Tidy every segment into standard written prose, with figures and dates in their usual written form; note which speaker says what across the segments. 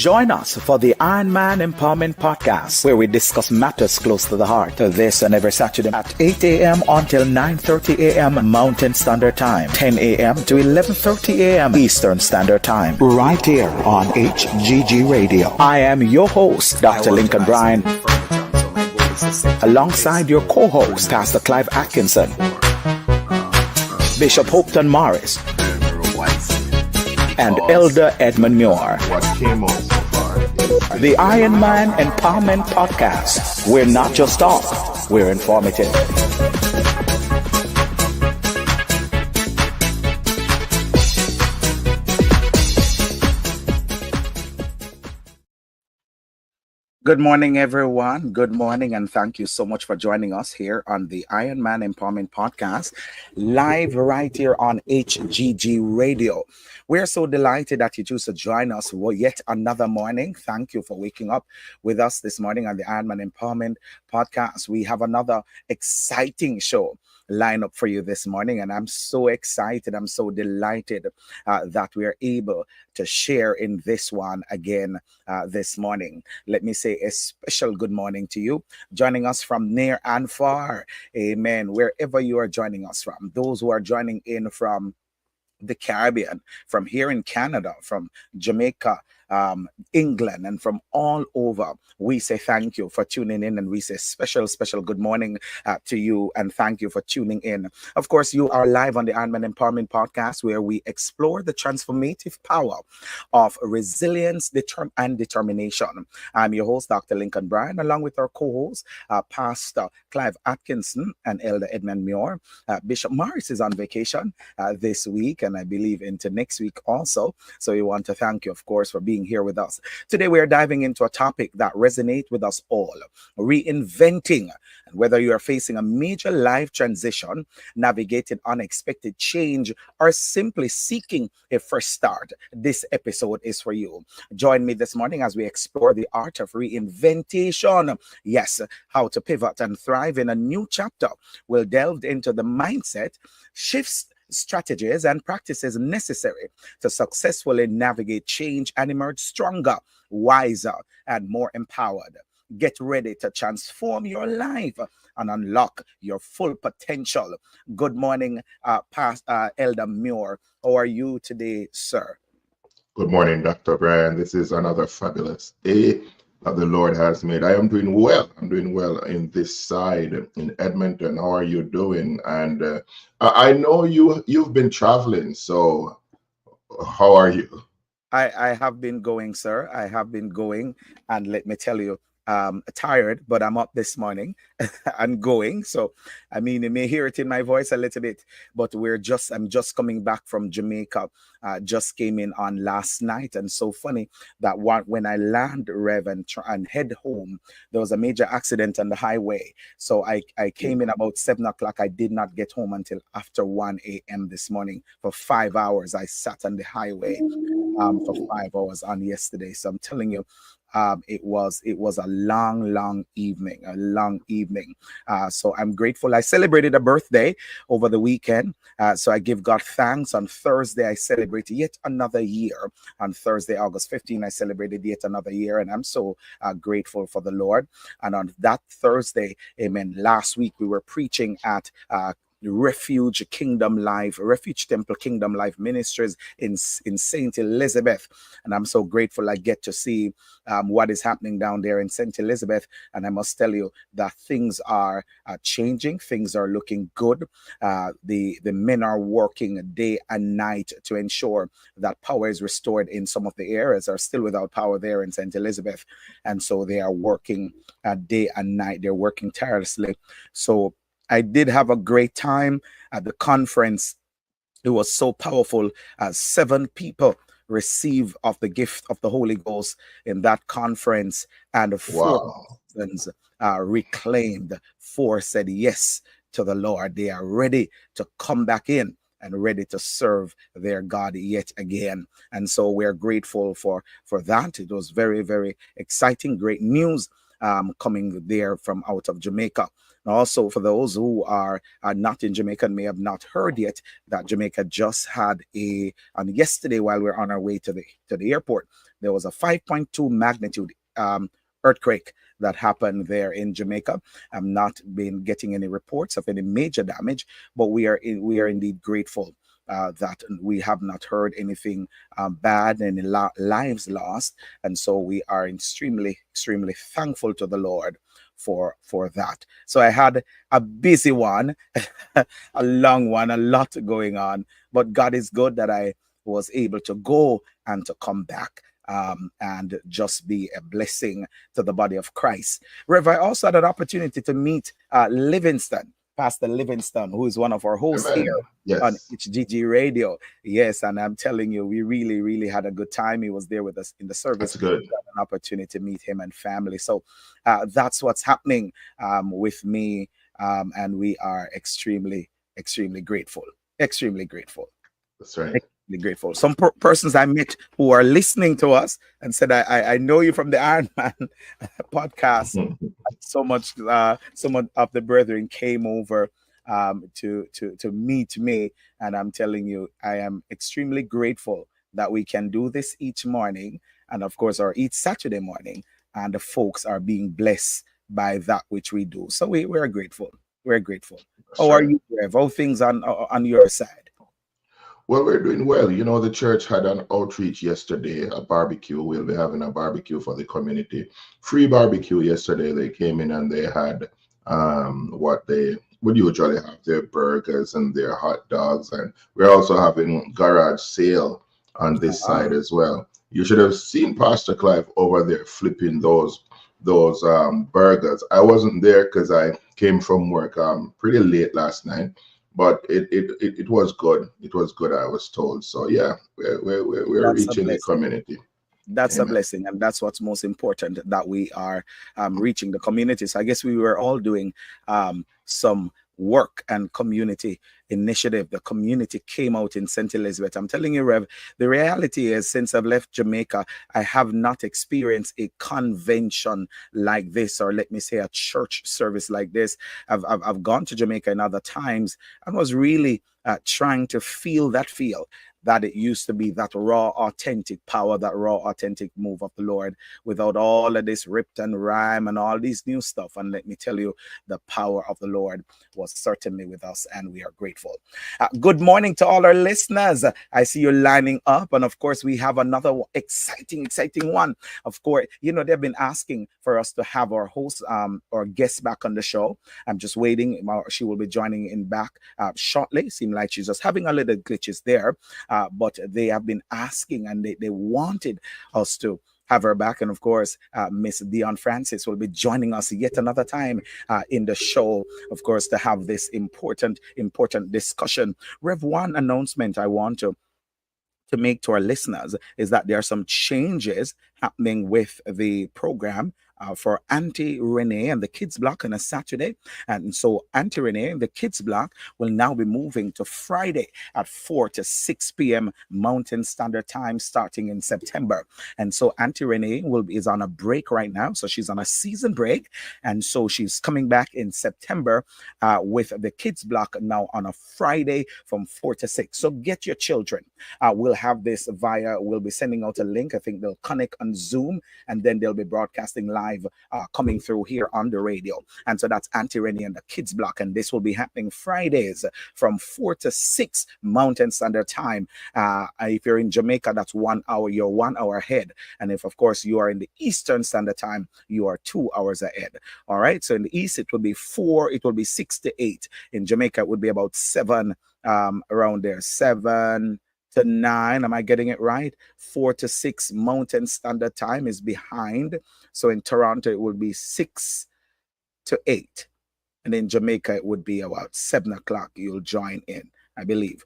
Speaker 1: Join us for the Iron Man Empowerment Podcast, where we discuss matters close to the heart. This and every Saturday at 8 a.m. until 9:30 a.m. Mountain Standard Time, 10 a.m. to 11:30 a.m. Eastern Standard Time, right here on HGG Radio. I am your host, Dr. Lincoln Bryan, alongside your co-host, Pastor Clive Atkinson, Bishop Hopeton Morris, and Elder Edmund Muir. The Iron Man Empowerment Podcast. We're not just talk, we're informative. Good morning, everyone. Good morning, and thank you so much for joining us here on the Iron Man Empowerment Podcast, live right here on HGG Radio. We're so delighted that you choose to join us for yet another morning. Thank you for waking up with us this morning on the Iron Man Empowerment Podcast. We have another exciting show line up for you this morning, and I'm so excited. I'm so delighted that we are able to share in this one again this morning. Let me say a special good morning to you, joining us from near and far. Amen. Wherever you are joining us from, those who are joining in from the Caribbean, from here in Canada, from Jamaica, England, and from all over, we say thank you for tuning in, and we say special good morning to you, and thank you for tuning in. Of course, you are live on the Iron Man Empowerment Podcast, where we explore the transformative power of resilience and determination. I'm your host, Dr. Lincoln Bryan, along with our co-host, Pastor Clive Atkinson and Elder Edmund Muir. Bishop Morris is on vacation this week, and I believe into next week also. So we want to thank you, of course, for being here with us. Today, we are diving into a topic that resonates with us all: reinventing. And whether you are facing a major life transition, navigating unexpected change, or simply seeking a fresh start, this episode is for you. Join me this morning as we explore the art of reinvention. Yes, how to pivot and thrive in a new chapter. We'll delve into the mindset shifts, strategies, and practices necessary to successfully navigate change and emerge stronger, wiser, and more empowered. Get ready to transform your life and unlock your full potential. Good morning, Elder Muir. How are you today, sir?
Speaker 2: Good morning, Dr. Bryan. This is another fabulous day that the Lord has made. I am doing well. I'm doing well in this side in Edmonton. How are you doing? And I know you've been traveling, so how are you?
Speaker 1: I have been going, sir. I have been going, and let me tell you, tired, but I'm up this morning and going. So, I mean, you may hear it in my voice a little bit, but I'm just coming back from Jamaica. Just came in on last night. And so funny that when I land, Rev, and head home, there was a major accident on the highway. So I came in about 7 o'clock. I did not get home until after 1 a.m. this morning. For 5 hours, I sat on the highway for 5 hours on yesterday. So I'm telling you, it was a long evening. So I'm grateful. I celebrated a birthday over the weekend. So I give God thanks. On Thursday, I celebrated yet another year. On Thursday, August 15, I celebrated yet another year. And I'm so grateful for the Lord. And on that Thursday, amen, last week we were preaching at Refuge Temple Kingdom Life Ministries in St. Elizabeth, and I'm so grateful I get to see what is happening down there in St. Elizabeth. And I must tell you that things are changing. Things are looking good. The men are working day and night to ensure that power is restored in some of the areas that are still without power there in St. Elizabeth, and so they are working day and night. They're working tirelessly. So I did have a great time at the conference. It was so powerful. 7 people receive of the gift of the Holy Ghost in that conference, and 4 persons reclaimed. 4 said yes to the Lord. They are ready to come back in and ready to serve their God yet again. And so we're grateful for that. It was very, very exciting, great news coming there from out of Jamaica. Also, for those who are not in Jamaica and may have not heard yet, that Jamaica just had on yesterday while we are on our way to the airport, there was a 5.2 magnitude earthquake that happened there in Jamaica. I've not been getting any reports of any major damage, but we are indeed grateful that we have not heard anything bad, any lives lost, and so we are extremely thankful to the Lord for that. So I had a busy one, a long one, a lot going on, but God is good that I was able to go and to come back. And just be a blessing to the body of Christ. Rev, I also had an opportunity to meet Livingston, Pastor Livingston, who is one of our hosts here
Speaker 2: Amen.
Speaker 1: on
Speaker 2: Yes,
Speaker 1: HGG Radio. Yes, and I'm telling you, we really had a good time. He was there with us in the service.
Speaker 2: that's good.
Speaker 1: Got an opportunity to meet him and family. So that's what's happening with me, and we are extremely grateful. Extremely grateful.
Speaker 2: That's right.
Speaker 1: Extremely grateful. Some persons I met who are listening to us and said, I know you from the Iron Man podcast. So much, some of the brethren came over to meet me, and I'm telling you, I am extremely grateful that we can do this each morning, and of course, or each Saturday morning, and the folks are being blessed by that which we do. So we're grateful. We're grateful.
Speaker 2: That's
Speaker 1: How are
Speaker 2: right.
Speaker 1: you, Rev? How things on your side?
Speaker 2: Well, we're doing well. You know, the church had an outreach yesterday, a barbecue. We'll be having a barbecue for the community. Free barbecue yesterday. They came in and they had what they would usually have, their burgers and their hot dogs. And we're also having garage sale on this
Speaker 1: Ah,
Speaker 2: side as well. You should have seen Pastor Clive over there flipping those burgers. I wasn't there because I came from work pretty late last night, but it was good. It was good, I was told. So yeah, we're
Speaker 1: that's a
Speaker 2: reaching the
Speaker 1: blessing.
Speaker 2: community.
Speaker 1: That's a
Speaker 2: Amen.
Speaker 1: blessing, and that's what's most important, that we are reaching the community. So I guess we were all doing some work and community initiative. The community came out in St. Elizabeth. I'm telling you, Rev, the reality is, since I've left Jamaica, I have not experienced a convention like this, or let me say a church service like this. I've gone to Jamaica in other times and was really trying to feel that it used to be, that raw, authentic power, that raw, authentic move of the Lord, without all of this ripped and rhyme and all these new stuff. And let me tell you, the power of the Lord was certainly with us, and we are grateful. Good morning to all our listeners. I see you lining up, and of course, we have another exciting one. Of course, you know, they've been asking for us to have our host or guest back on the show. I'm just waiting. She will be joining in back shortly. Seem like she's just having a little glitches there, but they have been asking, and they wanted us to have her back. And of course, Miss Dion Francis will be joining us yet another time in the show, of course, to have this important discussion. Rev, one announcement I want to make to our listeners is that there are some changes happening with the program for Auntie Renee and the Kids Block on a Saturday. And so Auntie Renee and the Kids Block will now be moving to Friday at 4 to 6 p.m. Mountain Standard Time starting in September. And so Auntie Renee is on a break right now. So she's on a season break. And so she's coming back in September with the Kids Block now on a Friday from 4 to 6. So get your children. We'll have this we'll be sending out a link. I think they'll connect on Zoom, and then they'll be broadcasting live coming through here on the radio. And so that's Auntie Rennie and the Kids Block, and this will be happening Fridays from 4 to 6 Mountain Standard Time. If you're in Jamaica, that's 1 hour. You're 1 hour ahead. And if, of course, you are in the Eastern Standard Time, you are 2 hours ahead. All right. So in the East, it will be 6 to 8. In Jamaica, it would be about 7, around there, 7 to 9. Am I getting it right? 4 to 6 Mountain Standard Time is behind. So in Toronto, it would be 6 to 8. And in Jamaica, it would be about 7 o'clock. You'll join in, I believe.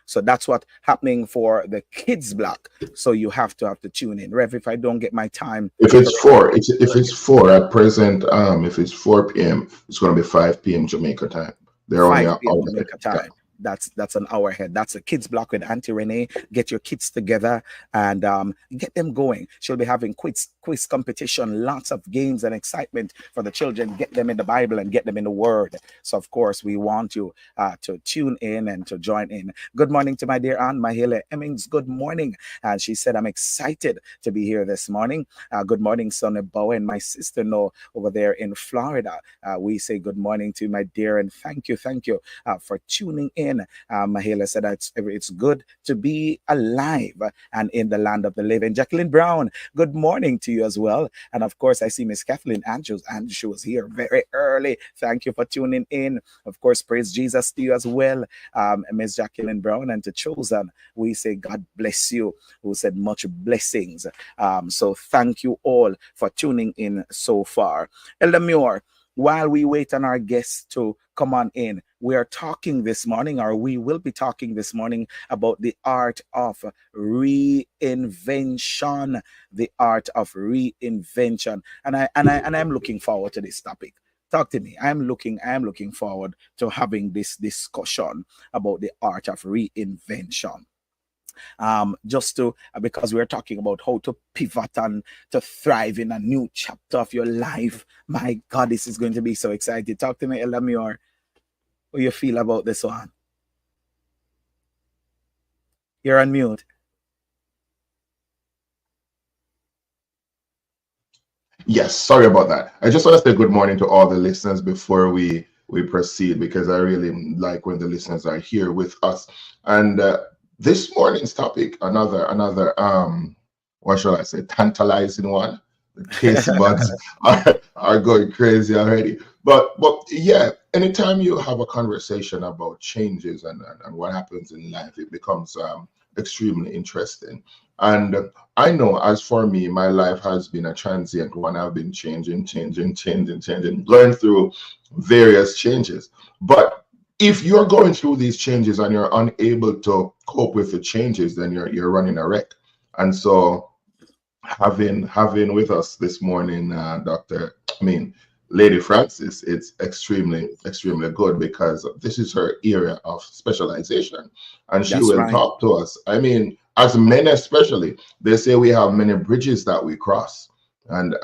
Speaker 1: So that's what's happening for the Kids Block. So you have to tune in. Rev, if I don't get my time,
Speaker 2: If it's four, if it's four at present, if it's 4 p.m., it's going to be 5 p.m. Jamaica time. They're only
Speaker 1: 5
Speaker 2: an
Speaker 1: p.m.
Speaker 2: hour ahead.
Speaker 1: Jamaica
Speaker 2: Yeah.
Speaker 1: time. That's on our head. That's a kids block with Auntie Renee. Get your kids together and get them going. She'll be having quiz competition, lots of games and excitement for the children. Get them in the Bible and get them in the Word. So of course we want you to tune in and to join in. Good morning to my dear aunt Mahele Emmings. Good morning. And she said, I'm excited to be here this morning. Good morning, Sonny Bowen, my sister No over there in Florida. We say good morning to my dear and thank you for tuning in. Mahela said that it's good to be alive and in the land of the living. Jacqueline Brown, good morning to you as well. And of course, I see Miss Kathleen Andrews, and she was here very early. Thank you for tuning in. Of course, praise Jesus to you as well, Miss Jacqueline Brown, and to Chosen. We say God bless you, who said much blessings. So thank you all for tuning in so far. Elder Muir, while we wait on our guests to come on in, we are talking this morning, or we will be talking this morning, about the art of reinvention. The art of reinvention, and I'm looking forward to this topic. Talk to me. I'm looking forward to having this discussion about the art of reinvention. Just to Because we're talking about how to pivot and to thrive in a new chapter of your life. My God, this is going to be so exciting. Talk to me, Elamior. How you feel about this one? You're on mute.
Speaker 2: Yes, sorry about that. I just want to say good morning to all the listeners before we proceed, because I really like when the listeners are here with us. And this morning's topic, another what shall I say, tantalizing one. The taste buds are going crazy already. But yeah, anytime you have a conversation about changes and what happens in life, it becomes extremely interesting. And I know, as for me, my life has been a transient one. I've been changing, going through various changes. But if you're going through these changes and you're unable to cope with the changes, then you're running a wreck. And so having with us this morning, Lady Francis, it's extremely good, because this is her area of specialization, and she
Speaker 1: That's
Speaker 2: will
Speaker 1: right.
Speaker 2: talk to us. I mean, as men especially, they say we have many bridges that we cross, and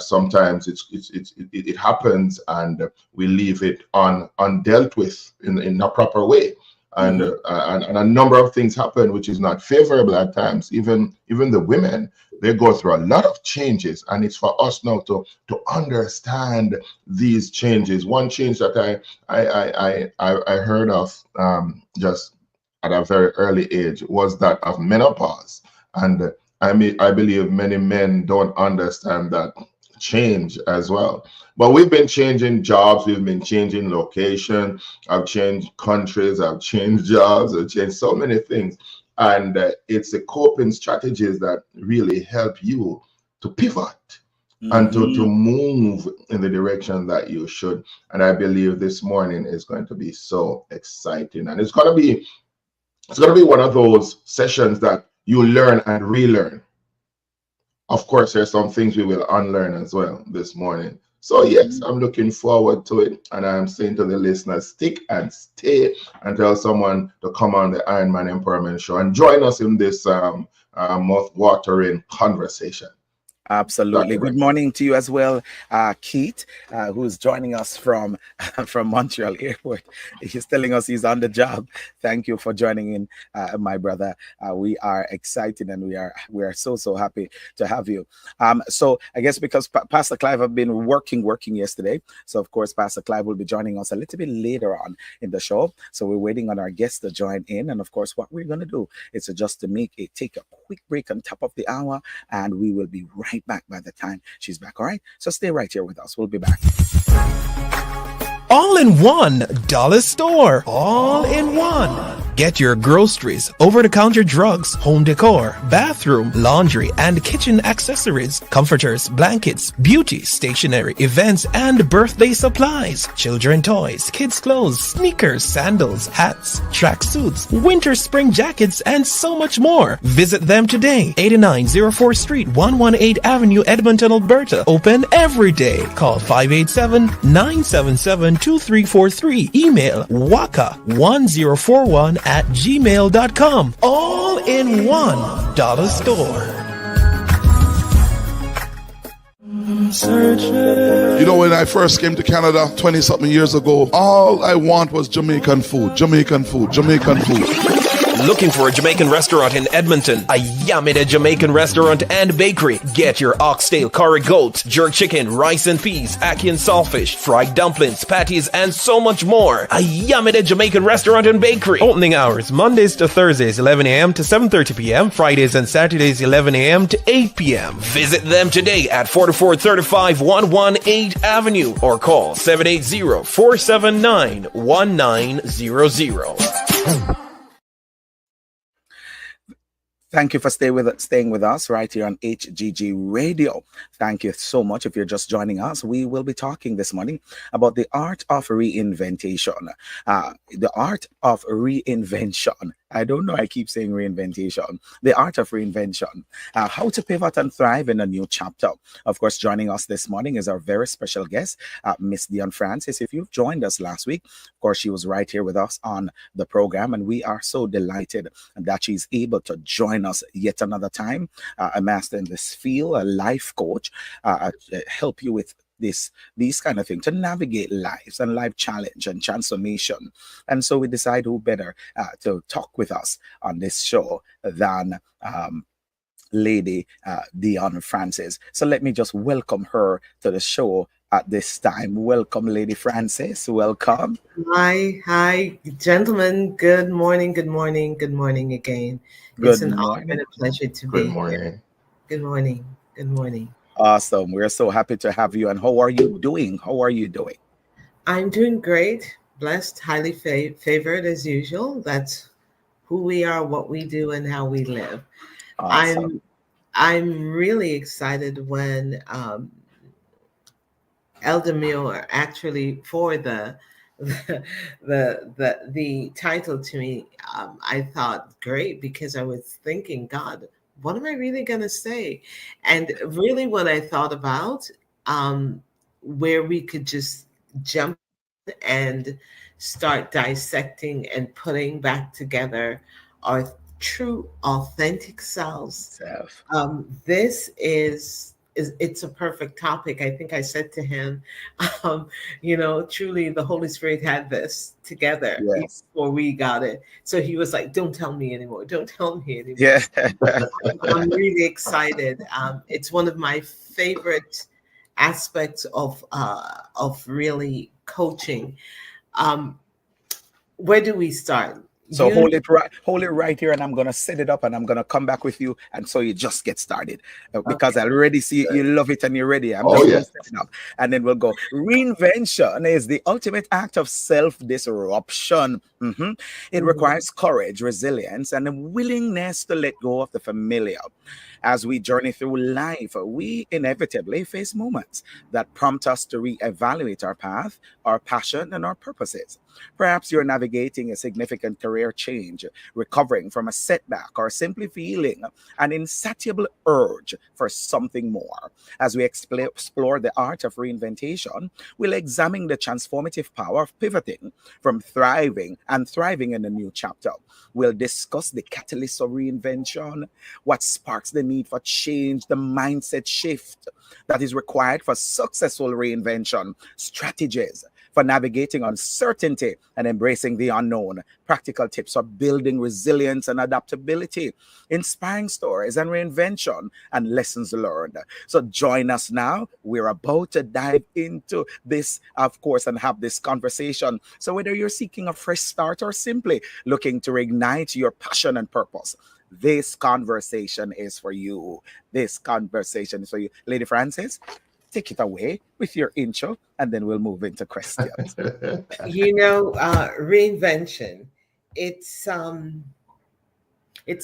Speaker 2: sometimes it happens, and we leave it undealt with in a proper way. And,
Speaker 1: Mhm.
Speaker 2: and a number of things happen which is not favorable at times. Even the women, they go through a lot of changes, and it's for us now to understand these changes. One change that I heard of just at a very early age was that of menopause. And I believe many men don't understand that change as well. But we've been changing jobs, we've been changing location, I've changed countries, I've changed jobs, I've changed so many things. And it's the coping strategies that really help you to pivot and to
Speaker 1: Mhm.
Speaker 2: move in the direction that you should. And I believe this morning is going to be so exciting. And it's gonna be one of those sessions that you learn and relearn. Of course, there's some things we will unlearn as well this morning. So yes,
Speaker 1: Mhm.
Speaker 2: I'm looking forward to it, and I'm saying to the listeners, stick and stay, and tell someone to come on the Iron Man Empowerment Show and join us in this mouth-watering conversation.
Speaker 1: Absolutely.
Speaker 2: Dr.
Speaker 1: Good
Speaker 2: Bryan.
Speaker 1: morning to you as well, Keith, who's joining us from from Montreal Airport. He's telling us he's on the job. Thank you for joining in, my brother. We are excited, and we are so happy to have you. So I guess because Pastor Clive have been working yesterday, so of course Pastor Clive will be joining us a little bit later on in the show. So we're waiting on our guests to join in, and of course what we're gonna do is to just to take a quick break on top of the hour, and we will be right back by the time she's back. All right. So stay right here with us. We'll be back.
Speaker 3: All in one dollar store. All in one. Get your groceries, over-the-counter drugs, home decor, bathroom, laundry, and kitchen accessories, comforters, blankets, beauty, stationery, events, and birthday supplies, children toys, kids clothes, sneakers, sandals, hats, tracksuits, winter spring jackets, and so much more. Visit them today. 8904 Street, 118 Avenue, Edmonton, Alberta. Open every day. Call 587-977-2343. Email waka1041@gmail.com. All in one dollar store.
Speaker 4: You know, when I first came to Canada 20 something years ago, all I want was Jamaican food, Jamaican food, Jamaican food.
Speaker 3: Looking for a Jamaican restaurant in Edmonton? A Yamida Jamaican restaurant and bakery. Get your oxtail, curry goat, jerk chicken, rice and peas, ackee and saltfish, fried dumplings, patties, and so much more. A Yamida Jamaican restaurant and bakery. Opening hours Mondays to Thursdays 11 a.m. to 7:30 p.m. Fridays and Saturdays 11 a.m. to 8 p.m. Visit them today at 4435 118 Avenue or call 780-479-1900.
Speaker 1: Thank you for staying with us right here on HGG Radio. Thank you so much. If you're just joining us, we will be talking this morning about the art of reinventation. The art of reinvention. I don't know. I keep saying reinventation. The art of reinvention. How to pivot and thrive in a new chapter. Of course, joining us this morning is our very special guest, Miss Dion Francis. If you've joined us last week, of course, she was right here with us on the program, and we are so delighted that she's able to join us yet another time. A master in this field, a life coach, help you with these kind of things to navigate lives and life challenge and transformation. And so we decide who better to talk with us on this show than Lady Dion Francis. So let me just welcome her to the show at this time. Welcome, Lady Francis. Welcome.
Speaker 5: Hi, gentlemen. Good morning, good morning, good morning again. It's
Speaker 1: Good
Speaker 5: an honor
Speaker 1: morning.
Speaker 5: and a pleasure to
Speaker 2: Good
Speaker 5: be here.
Speaker 2: morning.
Speaker 5: Good morning, good morning.
Speaker 1: Awesome. We're so happy to have you. And how are you doing? How are you doing?
Speaker 5: I'm doing great, blessed, highly favored as usual. That's who we are, what we do, and how we live.
Speaker 1: Awesome.
Speaker 5: I'm really excited when Elder Muir actually for the title to me. I thought great because I was thinking, God, what am I really going to say? And really, what I thought about where we could just jump and start dissecting and putting back together our true, authentic selves.
Speaker 1: Self.
Speaker 5: This is it's a perfect topic. I think I said to him, truly the Holy Spirit had this together
Speaker 1: Yes.
Speaker 5: before we got it. So he was like, don't tell me anymore. Don't tell me anymore.
Speaker 1: Yeah.
Speaker 5: I'm really excited. It's one of my favorite aspects of really coaching. Where do we start?
Speaker 1: So hold it right here, and I'm gonna set it up, and I'm gonna come back with you, and so you just get started because
Speaker 5: Okay.
Speaker 1: I already see you love it and you're ready. I'm
Speaker 2: Oh,
Speaker 1: just
Speaker 2: yeah.
Speaker 1: gonna set it up, and then we'll go. Reinvention is the ultimate act of self-disruption. It requires courage, resilience, and a willingness to let go of the familiar. As we journey through life, we inevitably face moments that prompt us to reevaluate our path, our passion, and our purposes. Perhaps you're navigating a significant career change, recovering from a setback, or simply feeling an insatiable urge for something more. As we explore the art of reinvention, we'll examine the transformative power of pivoting from thriving in a new chapter. We'll discuss the catalyst of reinvention, what sparks the need for change, the mindset shift that is required for successful reinvention, strategies for navigating uncertainty and embracing the unknown, practical tips for building resilience and adaptability, inspiring stories and reinvention and lessons learned. So join us now. We're about to dive into this, of course, and have this conversation. So whether you're seeking a fresh start or simply looking to reignite your passion and purpose, this conversation is for you. This conversation is for you. Lady Francis, take it away with your intro, and then we'll move into questions.
Speaker 5: Reinvention it's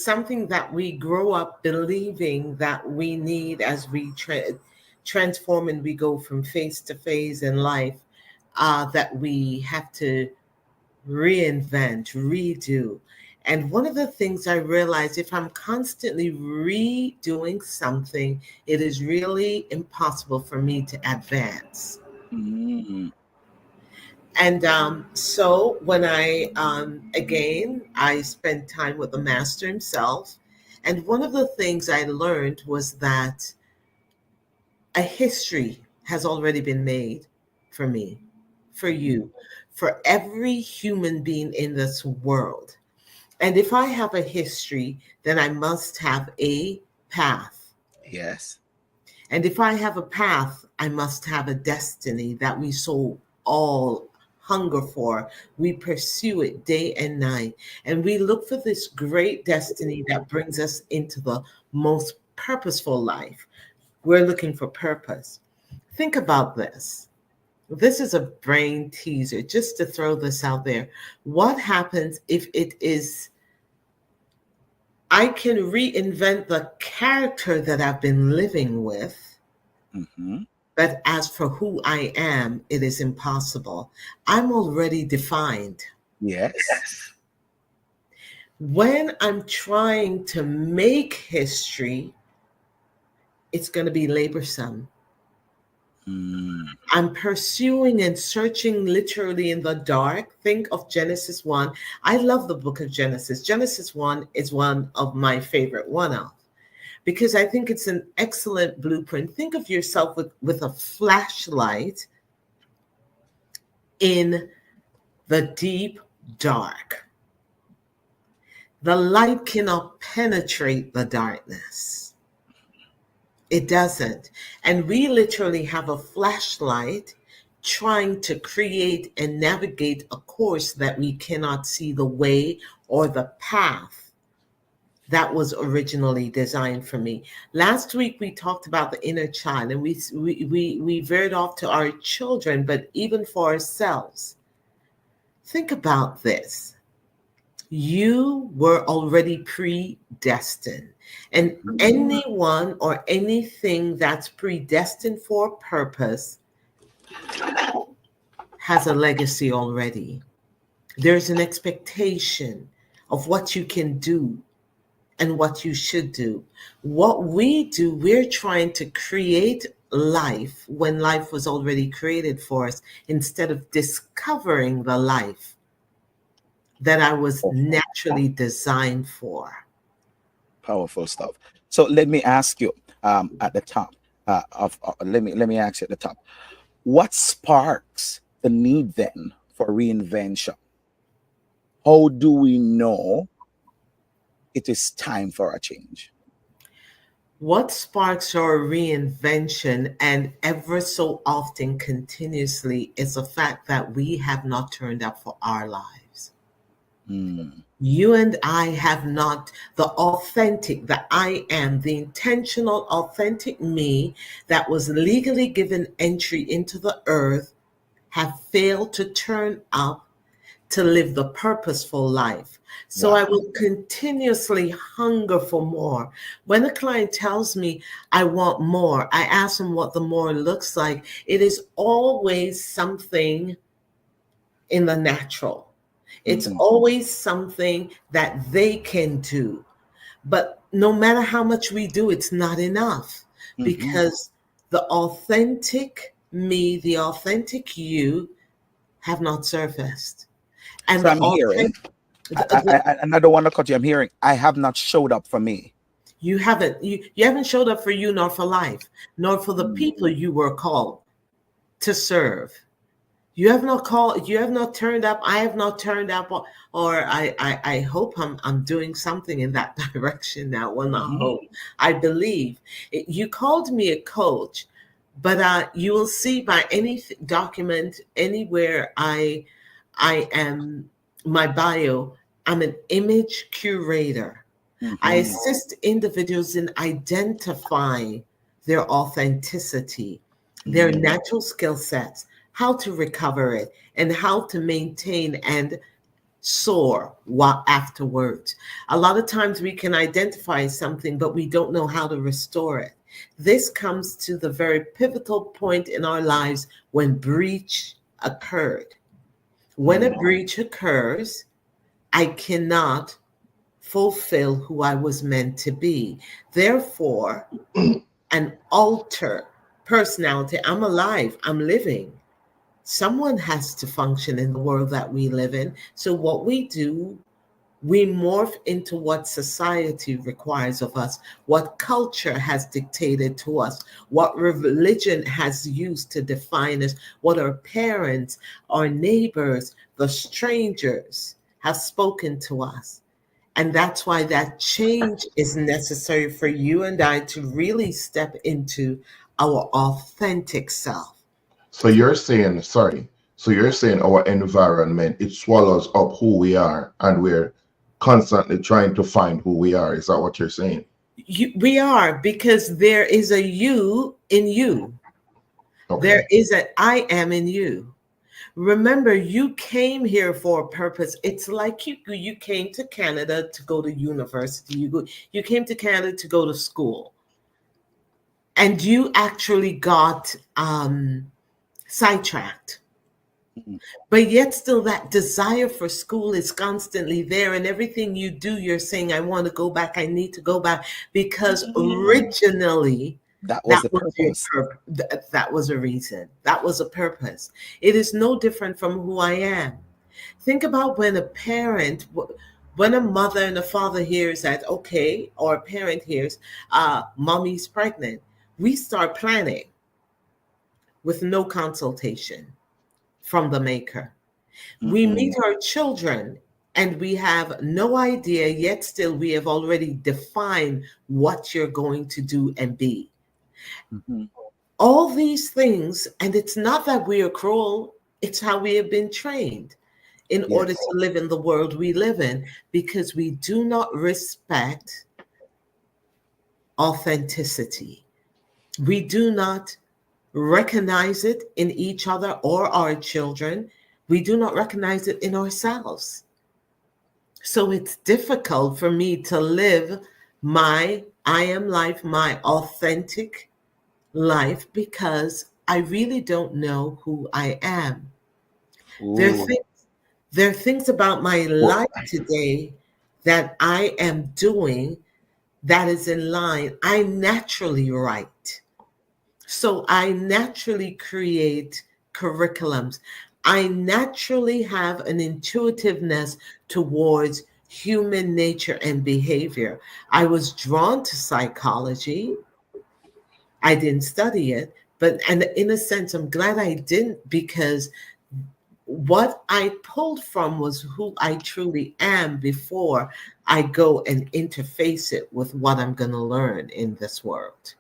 Speaker 5: something that we grow up believing that we need as we transform and we go from phase to phase in life, that we have to reinvent, redo. And one of the things I realized, if I'm constantly redoing something, it is really impossible for me to advance.
Speaker 1: Mm.
Speaker 5: And so when I spent time with the master himself. And one of the things I learned was that a history has already been made for me, for you, for every human being in this world. And if I have a history, then I must have a path.
Speaker 1: Yes.
Speaker 5: And if I have a path, I must have a destiny that we so all hunger for. We pursue it day and night. And we look for this great destiny that brings us into the most purposeful life. We're looking for purpose. Think about this. This is a brain teaser, just to throw this out there. What happens if it is, I can reinvent the character that I've been living with,
Speaker 1: Mm-hmm.
Speaker 5: but as for who I am, it is impossible. I'm already defined.
Speaker 1: Yes.
Speaker 5: When I'm trying to make history, it's going to be laborsome.
Speaker 1: Mm.
Speaker 5: I'm pursuing and searching literally in the dark. Think of Genesis 1. I love the book of Genesis. Genesis 1 is one of my favorite because I think it's an excellent blueprint. Think of yourself with a flashlight in the deep dark. The light cannot penetrate the darkness. It doesn't. And we literally have a flashlight trying to create and navigate a course that we cannot see the way or the path that was originally designed for me. Last week we talked about the inner child, and we veered off to our children, but even for ourselves. Think about this. You were already predestined. And anyone or anything that's predestined for a purpose has a legacy already. There's an expectation of what you can do and what you should do. What we do, we're trying to create life when life was already created for us, instead of discovering the life that I was naturally designed for.
Speaker 1: Powerful stuff. So let me ask you, at the top, let me ask you at the top, what sparks the need then for reinvention? How do we know it is time for a change?
Speaker 5: What sparks our reinvention, and ever so often continuously, is the fact that we have not turned up for our lives.
Speaker 1: Mm.
Speaker 5: You and I have not, the authentic, the I am, the intentional, authentic me that was legally given entry into the earth, have failed to turn up to live the purposeful life. So
Speaker 1: Wow.
Speaker 5: I will continuously hunger for more. When a client tells me I want more, I ask them what the more looks like. It is always something in the natural. It's
Speaker 1: Mhm.
Speaker 5: always something that they can do. But no matter how much we do, it's not enough,
Speaker 1: Mhm.
Speaker 5: because the authentic me, the authentic you have not surfaced. And
Speaker 1: So
Speaker 5: the
Speaker 1: I'm hearing,
Speaker 5: authentic,
Speaker 1: and I don't want to cut you. I'm hearing, I have not showed up for me.
Speaker 5: you haven't showed up for you, nor for life, nor for the
Speaker 1: Mm.
Speaker 5: people you were called to serve. You have not turned up. I have not turned up, or I hope I'm doing something in that direction now. Well, not
Speaker 1: Mhm.
Speaker 5: hope. I believe. You called me a coach, but you will see by any document anywhere I am, my bio, I'm an image curator. I
Speaker 1: Mhm.
Speaker 5: assist individuals in identifying their authenticity, their
Speaker 1: Mm.
Speaker 5: natural skill sets, how to recover it, and how to maintain and soar afterwards. A lot of times we can identify something, but we don't know how to restore it. This comes to the very pivotal point in our lives when breach occurred. When a breach occurs, I cannot fulfill who I was meant to be. Therefore, an alter personality. I'm alive, I'm living. Someone has to function in the world that we live in. So, what we do, we morph into what society requires of us, what culture has dictated to us, what religion has used to define us, what our parents, our neighbors, the strangers have spoken to us. And that's why that change is necessary for you and I to really step into our authentic self.
Speaker 2: So you're saying, sorry, so you're saying our environment, it swallows up who we are, and we're constantly trying to find who we are. Is that what you're saying?
Speaker 5: We are, because there is a you in you. There
Speaker 2: Okay.
Speaker 5: is an I am in you. Remember, you came here for a purpose. It's like you came to Canada to go to university. You came to Canada to go to school, and you actually got sidetracked.
Speaker 1: Mhm.
Speaker 5: But yet still that desire for school is constantly there, and everything you do, you're saying, I want to go back, I need to go back, because originally
Speaker 1: That was
Speaker 5: that
Speaker 1: the
Speaker 5: was your
Speaker 1: purpose.
Speaker 5: purpose. That was a reason. That was a purpose. It is no different from who I am. Think about when a parent, when a mother and a father hears that, okay, or a parent hears, mommy's pregnant, we start planning with no consultation from the maker. We
Speaker 1: Mhm.
Speaker 5: meet our children and we have no idea, yet still we have already defined what you're going to do and be.
Speaker 1: Mhm.
Speaker 5: All these things, and it's not that we are cruel, it's how we have been trained in order
Speaker 1: Yes.
Speaker 5: to live in the world we live in, because we do not respect authenticity. We do not recognize it in each other or our children. We do not recognize it in ourselves. So it's difficult for me to live my I am life, my authentic life, because I really don't know who I am. There are
Speaker 1: Ooh.
Speaker 5: things, there are things about my
Speaker 2: Well,
Speaker 5: life today that I am doing that is in line. I naturally write. So I naturally create curriculums. I naturally have an intuitiveness towards human nature and behavior. I was drawn to psychology. I didn't study it, but and in a sense, I'm glad I didn't, because what I pulled from was who I truly am before I go and interface it with what I'm going to learn in this world.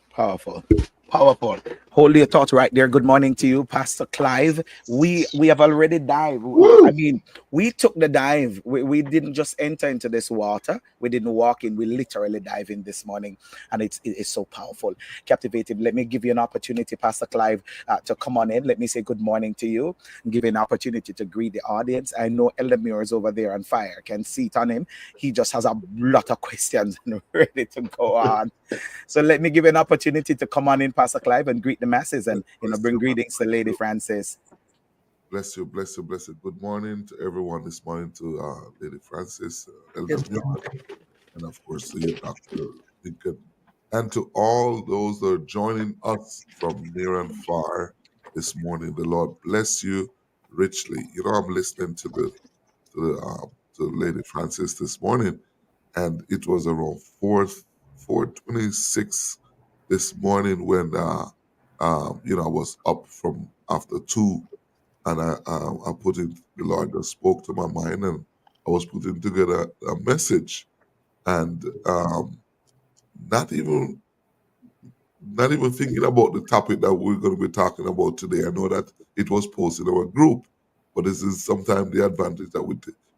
Speaker 1: Powerful. Powerful. Hold your thoughts right there. Good morning to you, Pastor Clive. We have already dived. I
Speaker 2: woo!
Speaker 1: mean, we took the dive. We didn't just enter into this water. We didn't walk in. We literally dive in this morning, and it's so powerful, captivating. Let me give you an opportunity, Pastor Clive, to come on in. Let me say good morning to you and give you an opportunity to greet the audience. I know Elder Muir is over there on fire. Can see it on him. He just has a lot of questions and ready to go on. So let me give you an opportunity to come on in, Pastor Clive, and greet the masses and
Speaker 4: Bless
Speaker 1: bring
Speaker 4: you, man.
Speaker 1: greetings to Lady Francis.
Speaker 4: Bless you, bless you, bless you. Good morning to everyone this morning, to Lady Francis, Elder
Speaker 5: Good
Speaker 4: Muir,
Speaker 5: morning.
Speaker 4: and of course to you, Dr. Lincoln, and to all those that are joining us from near and far this morning. The Lord bless you richly. You know, I'm listening to Lady Francis this morning, and it was around 4:26 this morning when I was up from after 2, and I put in the Lord just spoke to my mind, and I was putting together a message, and not even not even thinking about the topic that we're going to be talking about today. I know that it was posted in our group, but this is sometimes the advantage that we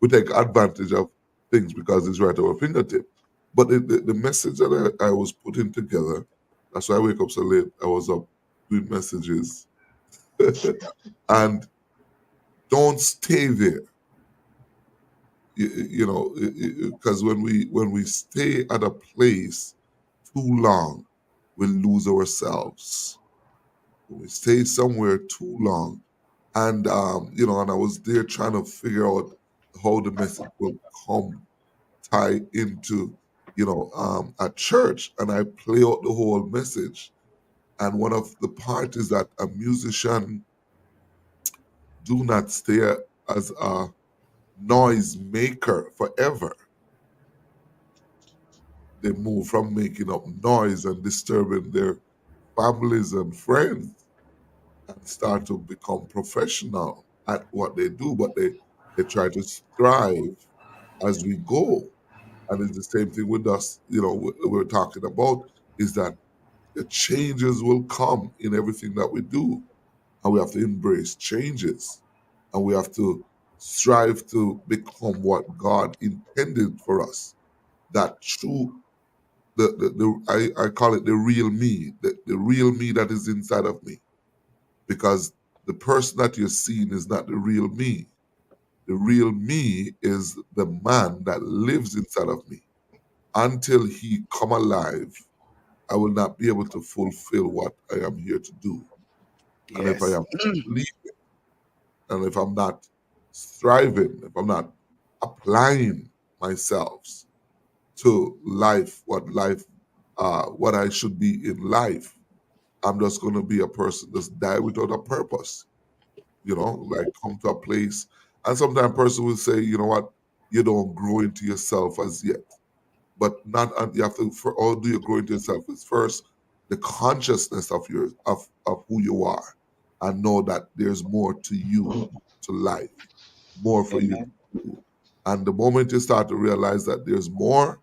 Speaker 4: take advantage of things because it's right at our fingertip. But the message that I was putting together, that's why I wake up so late. I was up doing messages, and don't stay there. because when we stay at a place too long, we lose ourselves. When we stay somewhere too long, and and I was there trying to figure out how the message will come tie into a church, and I play out the whole message. And one of the part is that a musician do not stay as a noise maker forever. They move from making up noise and disturbing their families and friends and start to become professional at what they do, but they try to strive as we go. And it's the same thing with us, we're talking about is that the changes will come in everything that we do. And we have to embrace changes. And we have to strive to become what God intended for us. That true, I call it the real me, the real me that is inside of me. Because the person that you're seeing is not the real me. The real me is the man that lives inside of me. Until he come alive, I will not be able to fulfill what I am here to do. And if I
Speaker 1: Yes.
Speaker 4: am sleeping, and if I'm not striving, if I'm not applying myself to what I should be in life, I'm just going to be a person that's die without a purpose. Like come to a place, and sometimes a person will say, you know what, you don't grow into yourself as yet. But not you have to for all do you grow into yourself is first the consciousness of who you are, and know that there's more to you, to life, more for you to
Speaker 1: Amen.
Speaker 4: do. And the moment you start to realize that there's more,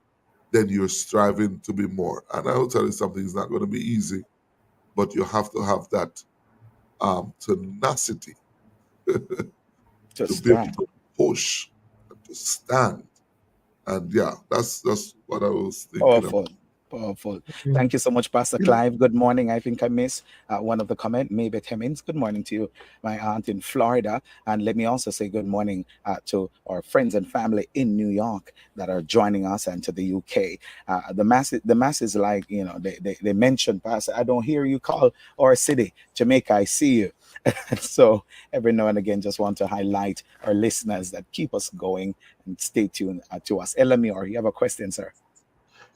Speaker 4: then you're striving to be more. And I will tell you something, it's not going to be easy, but you have to have that tenacity
Speaker 1: To
Speaker 4: to be able
Speaker 1: stand.
Speaker 4: to push and to stand. And yeah, that's what I was thinking about.
Speaker 1: Powerful. Powerful.
Speaker 5: Mhm.
Speaker 1: Thank you so much, Pastor Clive. Good morning. I think I missed one of the comment. Maybe Hemmings. Good morning to you, my aunt in Florida. And let me also say good morning to our friends and family in New York that are joining us, and to the UK. The masses like, they mentioned, Pastor, I don't hear you call our city, Jamaica, I see you. So every now and again, just want to highlight our listeners that keep us going and stay tuned to us. Elami, or you have a question, sir?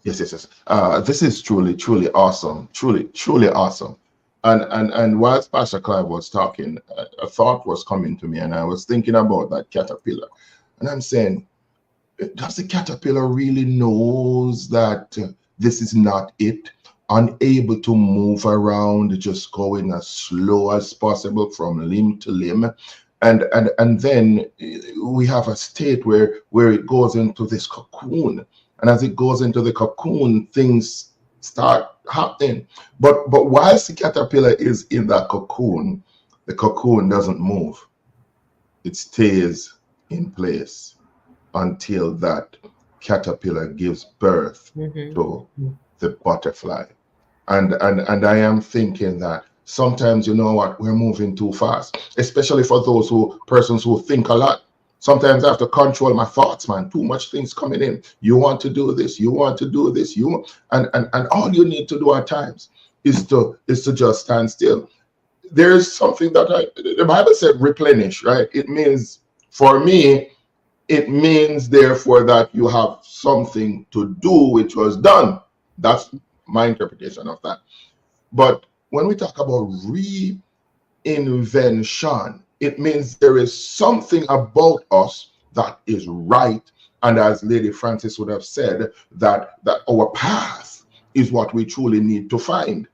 Speaker 2: Yes, yes, yes. This is truly, truly awesome. Truly, truly awesome. And whilst Pastor Clive was talking, a thought was coming to me, and I was thinking about that caterpillar. And I'm saying, does the caterpillar really knows that this is not it? Unable to move around, just going as slow as possible from limb to limb. And then we have a state where it goes into this cocoon. And as it goes into the cocoon, things start happening. But whilst the caterpillar is in that cocoon, the cocoon doesn't move. It stays in place until that caterpillar gives birth
Speaker 5: Mhm.
Speaker 2: to the butterfly. And I am thinking that sometimes, you know what, we're moving too fast, especially for those persons who think a lot. Sometimes I have to control my thoughts, man. Too much things coming in. You want to do this, you want to do this, and all you need to do at times is to just stand still. There's something that the Bible said replenish, right? It means, for me, it means therefore that you have something to do which was done. That's my interpretation of that. But when we talk about reinvention, it means there is something about us that is right. And as Lady Francis would have said, that our path is what we truly need to find,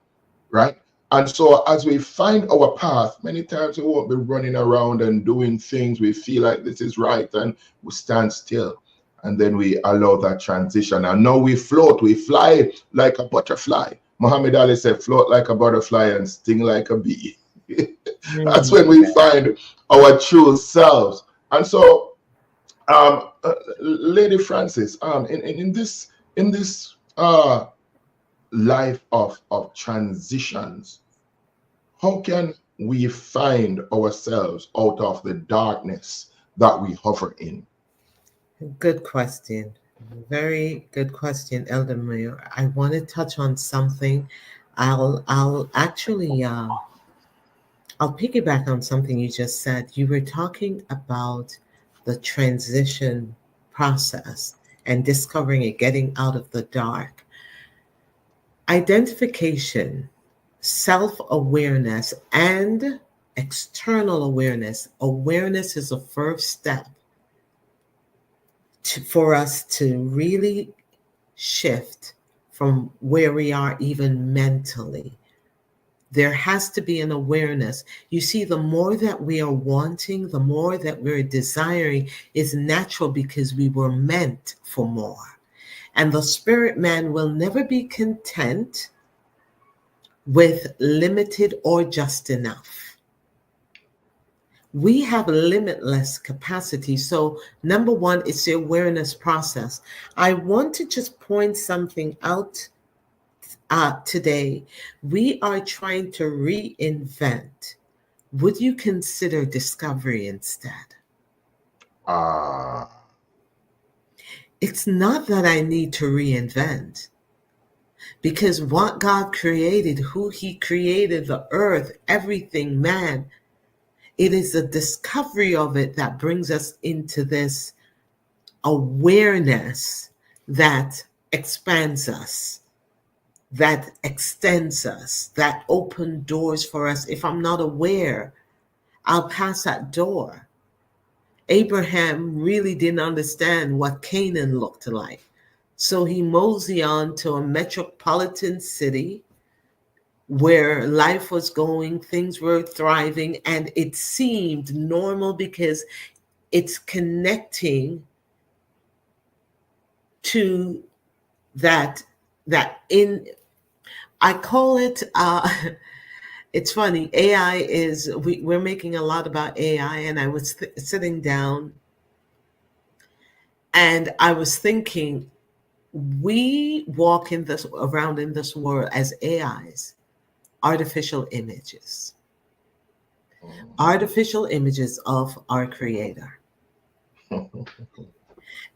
Speaker 2: right? And so as we find our path, many times we won't be running around and doing things we feel like this is right, and we stand still. And then we allow that transition. And now we float, we fly like a butterfly. Muhammad Ali said, float like a butterfly and sting like a bee. That's
Speaker 5: Mm.
Speaker 2: when we find our true selves. And so, Lady Francis, in this life of transitions, how can we find ourselves out of the darkness that we hover in?
Speaker 5: Good question. Very good question, Elder Mayor. I want to touch on something. I'll actually I'll piggyback on something you just said. You were talking about the transition process and discovering it, getting out of the dark. Identification, self awareness, and external awareness. Awareness is a first step for us to really shift from where we are, even mentally. There has to be an awareness. You see, the more that we are wanting, the more that we're desiring is natural because we were meant for more. And the spirit man will never be content with limited or just enough. We have limitless capacity. So, number one, it's the awareness process. I want to just point something out today. We are trying to reinvent. Would you consider discovery instead?
Speaker 2: Ah,
Speaker 5: It's not that I need to reinvent, because what God created, who He created, the earth, everything, man, it is the discovery of it that brings us into this awareness that expands us, that extends us, that open doors for us. If I'm not aware, I'll pass that door. Abraham really didn't understand what Canaan looked like. So he moseyed on to a metropolitan city where life was going, things were thriving, and it seemed normal because it's connecting to that in I call it it's funny. AI is we're making a lot about AI, and I was sitting down and I was thinking, we walk in this around in this world as AIs, artificial images, artificial images of our creator.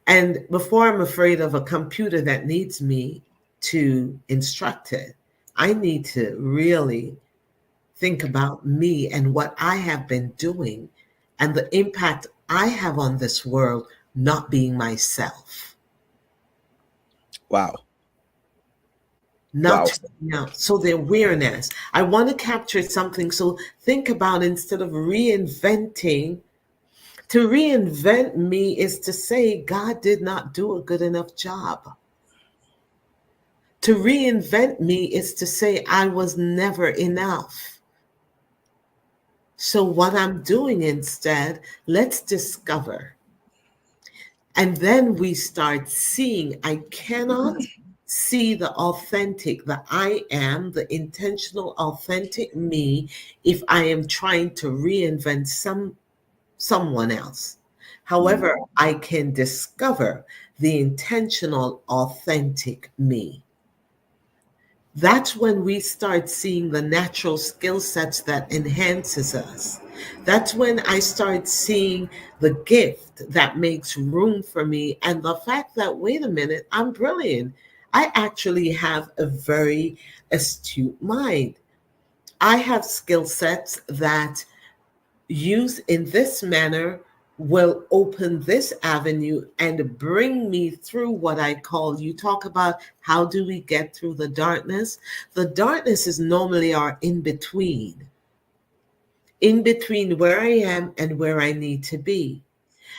Speaker 5: And before I'm afraid of a computer that needs me to instruct it, I need to really think about me and what I have been doing and the impact I have on this world, not being myself.
Speaker 1: Wow.
Speaker 5: Not
Speaker 1: Wow.
Speaker 5: taking out. So the awareness. I want to capture something. So think about, instead of reinventing, to reinvent me is to say God did not do a good enough job. To reinvent me is to say I was never enough. So what I'm doing instead, let's discover. And then we start seeing. I cannot see the authentic, the I am, the intentional, authentic me if I am trying to reinvent someone else. However, I can discover the intentional, authentic me. That's when we start seeing the natural skill sets that enhances us. That's when I start seeing the gift that makes room for me, and the fact that, wait a minute, I'm brilliant. I actually have a very astute mind. I have skill sets that, used in this manner, will open this avenue and bring me through what I call, you talk about how do we get through the darkness? The darkness is normally our in between where I am and where I need to be.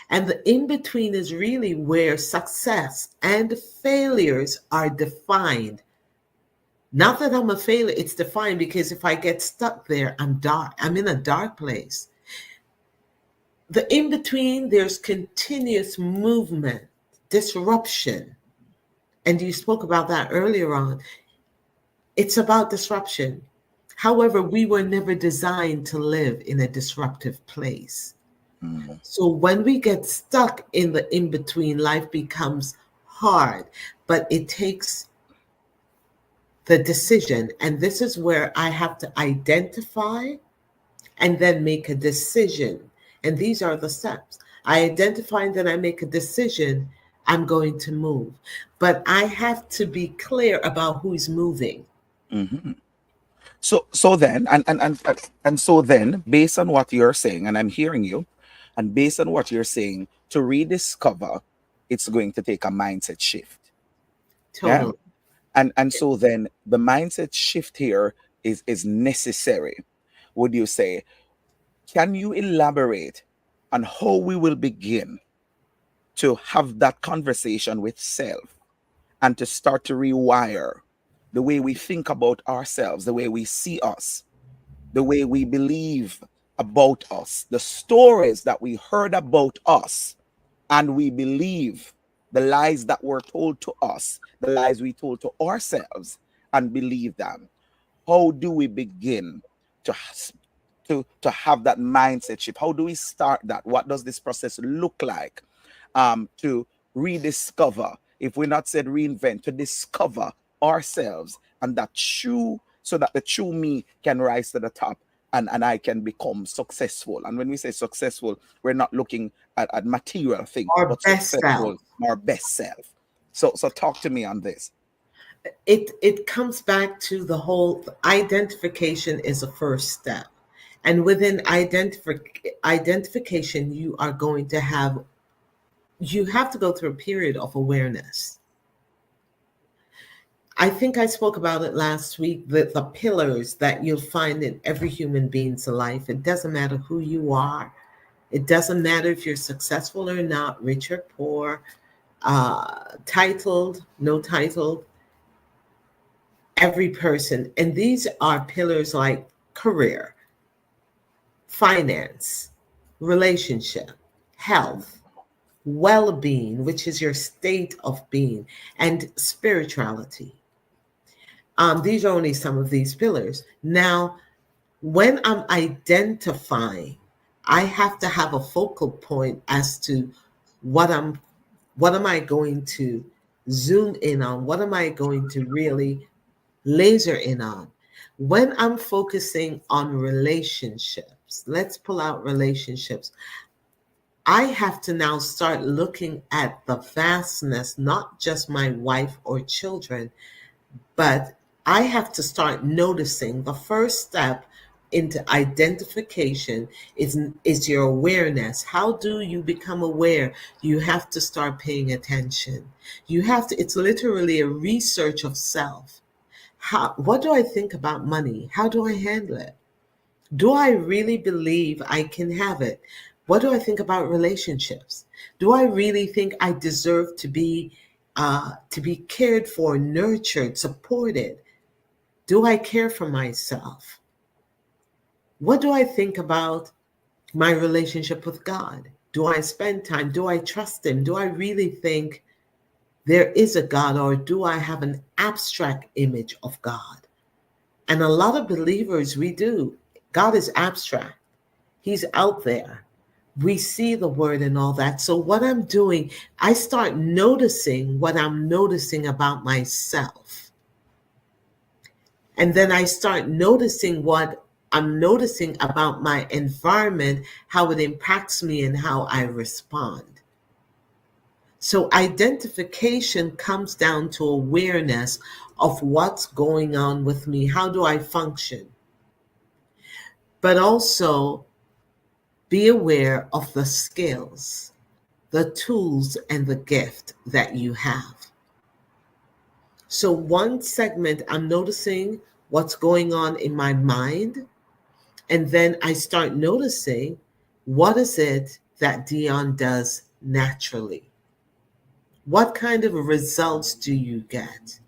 Speaker 5: And the in between is really where success and failures are defined. Not that I'm a failure, it's defined because if I get stuck there, I'm in a dark place. The in between, there's continuous movement, disruption. And you spoke about that earlier on. It's about disruption. However, we were never designed to live in a disruptive place.
Speaker 1: Mm.
Speaker 5: So when we get stuck in the in between, life becomes hard, but it takes the decision. And this is where I have to identify and then make a decision. And these are the steps. I identify and then I make a decision, I'm going to move. But I have to be clear about who's moving.
Speaker 1: Mhm. So then, and so then, based on what you're saying, and I'm hearing you, and based on what you're saying, to rediscover, it's going to take a mindset shift. Yeah.
Speaker 5: Totally.
Speaker 1: And so then the mindset shift here is necessary. Would you say? Can you elaborate on how we will begin to have that conversation with self and to start to rewire the way we think about ourselves, the way we see us, the way we believe about us, the stories that we heard about us, and we believe the lies that were told to us, the lies we told to ourselves, and believe them. How do we begin to to have that mindset shift? How do we start that? What does this process look like to rediscover, if we're not said reinvent, to discover ourselves and that true, so that the true me can rise to the top, and I can become successful. And when we say successful, we're not looking at material things,
Speaker 5: Our
Speaker 1: but
Speaker 5: best self.
Speaker 1: successful, our best self. So talk to me on this.
Speaker 5: It comes back to the whole identification is a first step. And within identification, you have to go through a period of awareness. I think I spoke about it last week, that the pillars that you'll find in every human being's life. It doesn't matter who you are. It doesn't matter if you're successful or not, rich or poor, titled, no titled, every person. And these are pillars like career, finance, relationship, health, well being, which is your state of being, and spirituality. These are only some of these pillars. Now, when I'm identifying, I have to have a focal point as to what I'm what am I going to zoom in on? What am I going to really laser in on? When I'm focusing on relationships, let's pull out relationships. I have to now start looking at the vastness, not just my wife or children, but I have to start noticing. The first step into identification is your awareness. How do you become aware? You have to start paying attention. You have to, it's literally a research of self. What do I think about money? How do I handle it? Do I really believe I can have it? What do I think about relationships? Do I really think I deserve to be cared for, nurtured, supported? Do I care for myself? What do I think about my relationship with God? Do I spend time? Do I trust Him? Do I really think there is a God, or do I have an abstract image of God? And a lot of believers, we do. God is abstract. He's out there. We see the word and all that. So what I'm doing, I start noticing what I'm noticing about myself. And then I start noticing what I'm noticing about my environment, how it impacts me and how I respond. So identification comes down to awareness of what's going on with me. How do I function? But also be aware of the skills, the tools, and the gift that you have. So one segment, I'm noticing what's going on in my mind. And then I start noticing, what is it that Dion does naturally? What kind of results do you get?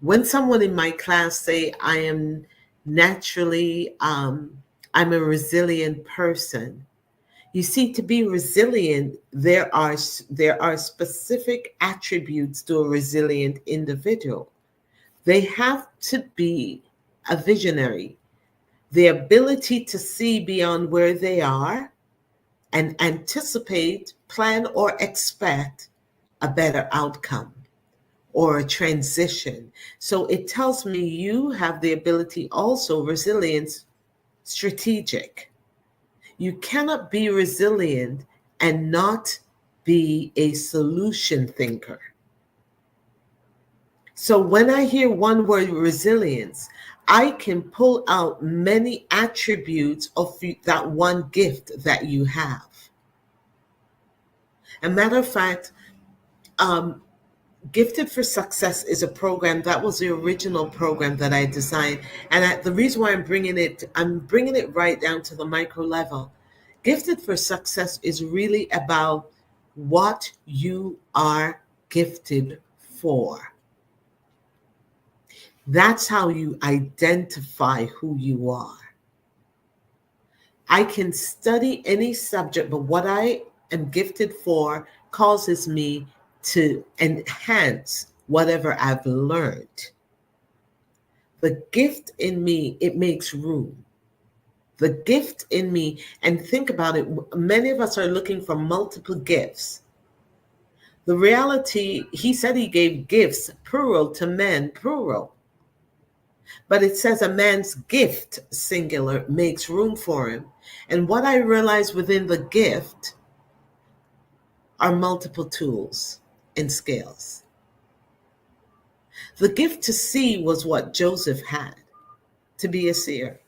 Speaker 5: When someone in my class say, I am naturally, I'm a resilient person. You see, to be resilient, there are specific attributes to a resilient individual. They have to be a visionary, the ability to see beyond where they are and anticipate, plan, or expect a better outcome or a transition. So it tells me you have the ability, also resilience, strategic. You cannot be resilient and not be a solution thinker. So when I hear one word resilience, I can pull out many attributes of that one gift that you have. A matter of fact, um, Gifted for Success is a program that was the original program that I designed, and the reason why I'm bringing it right down to the micro level. Gifted for Success is really about what you are gifted for. That's how you identify who you are. I can study any subject, but what I am gifted for causes me to enhance whatever I've learned. The gift in me, it makes room. The gift in me, and think about it, many of us are looking for multiple gifts. The reality, he said he gave gifts, plural, to men, plural. But it says a man's gift, singular, makes room for him. And what I realized within the gift are multiple tools and scales. The gift to see was what Joseph had, to be a seer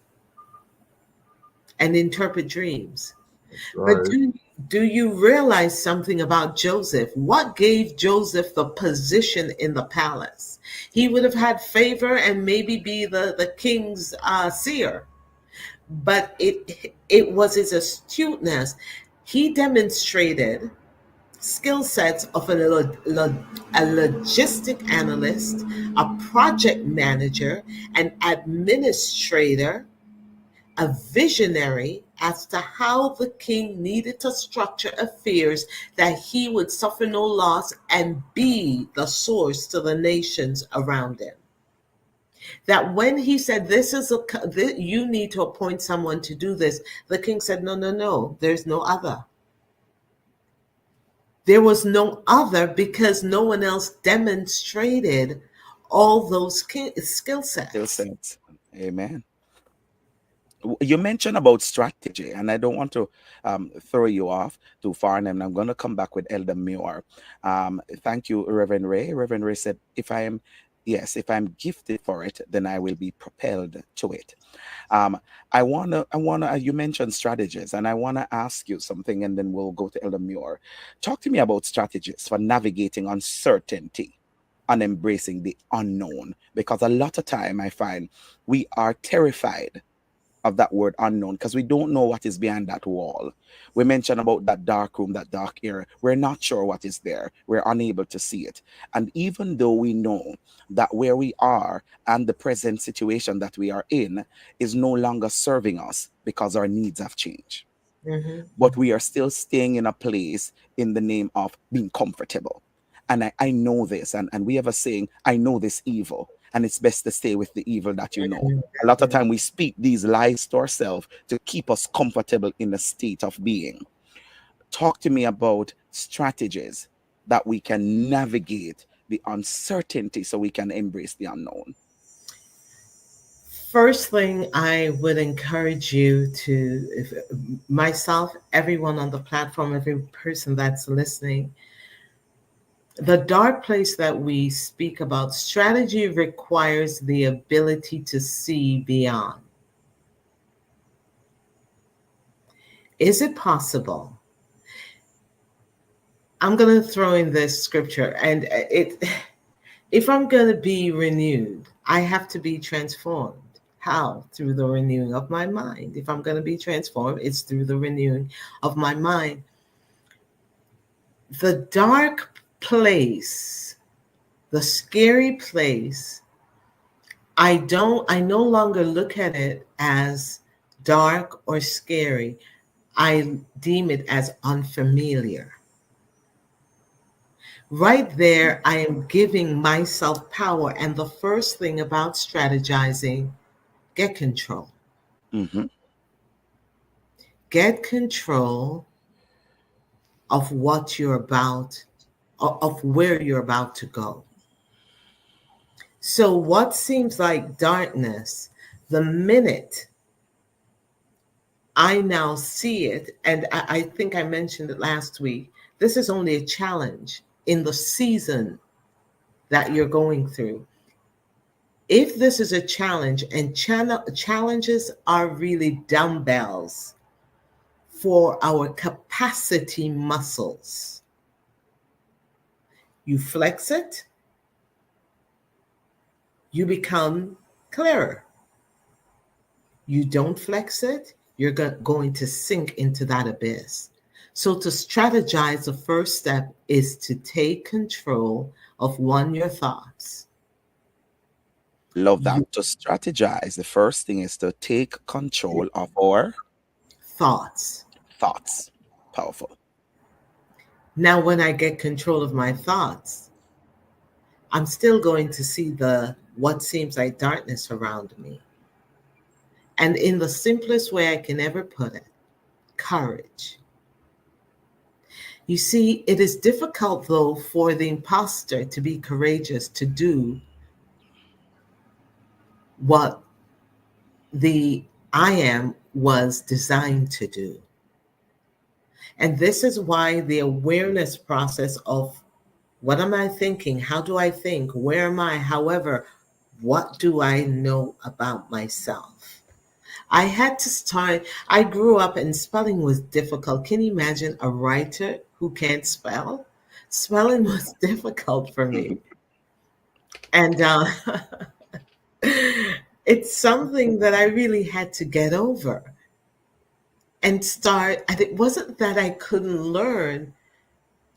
Speaker 5: and interpret dreams.
Speaker 4: That's
Speaker 5: But
Speaker 4: right.
Speaker 5: do you realize something about Joseph? What gave Joseph the position in the palace? He would have had favor and maybe be the king's seer, but it was his astuteness. He demonstrated skill sets of a logistic analyst, a project manager, an administrator, a visionary as to how the king needed to structure affairs that he would suffer no loss and be the source to the nations around him. That when he said, you need to appoint someone to do this, the king said, no, no, no, there's no other. There was no other because no one else demonstrated all those skill
Speaker 1: Still
Speaker 5: sets.
Speaker 1: sense. Amen. You mentioned about strategy, and I don't want to throw you off too far, and I'm going to come back with Elder Muir. Thank you, Reverend Ray. Reverend Ray said, yes, if I'm gifted for it, then I will be propelled to it. Um, you mentioned strategies, and I wanna ask you something, and then we'll go to Elder Muir. Talk to me about strategies for navigating uncertainty and embracing the unknown, because a lot of time I find we are terrified of that word unknown because we don't know what is behind that wall. We mentioned about that dark room, that dark area. We're not sure what is there. We're unable to see it. And even though we know that where we are and the present situation that we are in is no longer serving us because our needs have changed,
Speaker 5: Mm-hmm.
Speaker 1: but we are still staying in a place in the name of being comfortable. And I know this, and we have a saying, I know this evil, and it's best to stay with the evil that you know. A lot of time we speak these lies to ourselves to keep us comfortable in a state of being. Talk to me about strategies that we can navigate the uncertainty so we can embrace the unknown.
Speaker 5: First thing I would encourage you to, if, myself, everyone on the platform, every person that's listening, the dark place that we speak about, strategy requires the ability to see beyond. Is it possible? I'm going to throw in this scripture, and if I'm going to be renewed, I have to be transformed. How? Through the renewing of my mind. If I'm going to be transformed, it's through the renewing of my mind. The dark place, the scary place, I no longer look at it as dark or scary. I deem it as unfamiliar. Right there, I am giving myself power. And the first thing about strategizing, get control.
Speaker 1: Mm-hmm.
Speaker 5: Get control of what you're about, of where you're about to go. So, what seems like darkness, the minute I now see it, and I think I mentioned it last week. This is only a challenge in the season that you're going through. If this is a challenge, and challenges are really dumbbells for our capacity muscles, you flex it, you become clearer. You don't flex it, you're going to sink into that abyss. So, to strategize, the first step is to take control of one, your thoughts.
Speaker 1: Love
Speaker 5: Your
Speaker 1: that. To strategize, the first thing is to take control of our
Speaker 5: thoughts.
Speaker 1: thoughts. Powerful.
Speaker 5: Now, when I get control of my thoughts, I'm still going to see the what seems like darkness around me. And in the simplest way I can ever put it, courage. You see, it is difficult, though, for the imposter to be courageous to do what the I am was designed to do. And this is why the awareness process of what am I thinking? How do I think? Where am I? However, what do I know about myself? I had to start, I grew up and spelling was difficult. Can you imagine a writer who can't spell? Spelling was difficult for me. And it's something that I really had to get over and start. And it wasn't that I couldn't learn.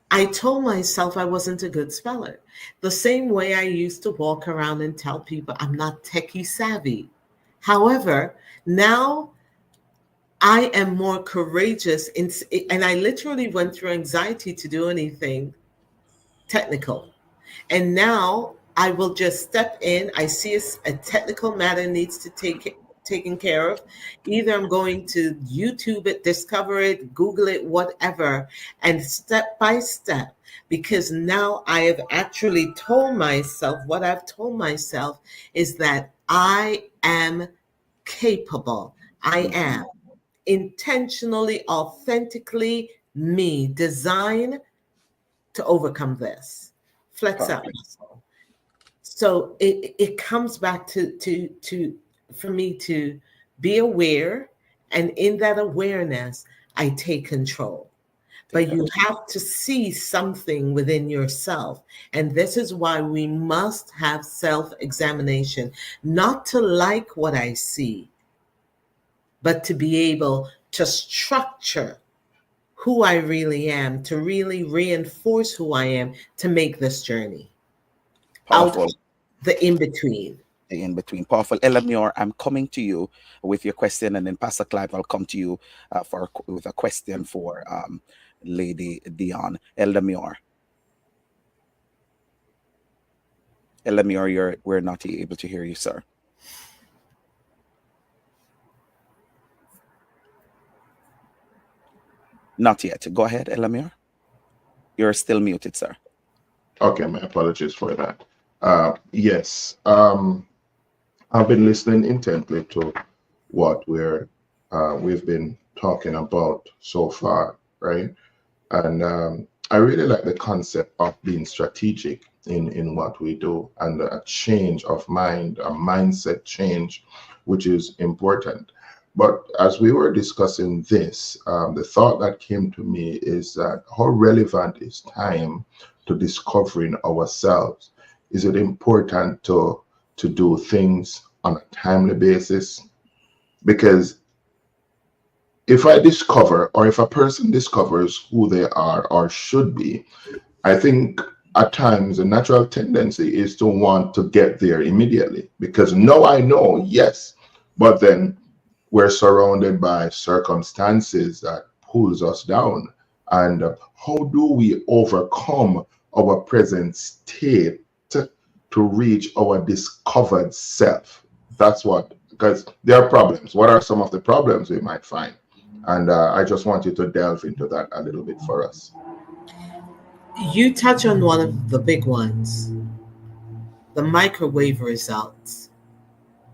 Speaker 5: I told myself I wasn't a good speller. The same way I used to walk around and tell people I'm not techie savvy. However, now I am more courageous and I literally went through anxiety to do anything technical. And now I will just step in. I see a technical matter needs to take taken care of. Either I'm going to YouTube it, discover it, Google it, whatever, and step by step. Because now I have actually told myself what I've told myself is that I am capable. I
Speaker 1: Mhm.
Speaker 5: am intentionally, authentically me, designed to overcome this. Flex that
Speaker 1: Perfect.
Speaker 5: muscle. So it comes back to for me to be aware, and in that awareness, I take control.
Speaker 1: Take
Speaker 5: But you
Speaker 1: control.
Speaker 5: have to see something within yourself. And this is why we must have self examination, not to like what I see, but to be able to structure who I really am, to really reinforce who I am to make this journey out
Speaker 1: Powerful.
Speaker 5: the in between.
Speaker 1: The in between. Powerful. Elamure, I'm coming to you with your question, and then Pastor Clive, I'll come to you with a question for Lady Dion. Elamure. Elamure, we're not able to hear you, sir. Not yet. Go ahead, Elamure. You're still muted, sir.
Speaker 2: Okay, my apologies for that. Yes, I've been listening intently to what we've been talking about so far, right? And I really like the concept of being strategic in what we do, and a change of mind, a mindset change, which is important. But as we were discussing this, the thought that came to me is that how relevant is time to discovering ourselves? Is it important to do things on a timely basis? Because if I discover, or if a person discovers who they are or should be, I think at times the natural tendency is to want to get there immediately, because now I know, yes, but then we're surrounded by circumstances that pulls us down. And how do we overcome our present state to reach our discovered self? That's what, because there are problems. What are some of the problems we might find? And I just want you to delve into that a little bit for us.
Speaker 5: You touch on one of the big ones, the microwave results.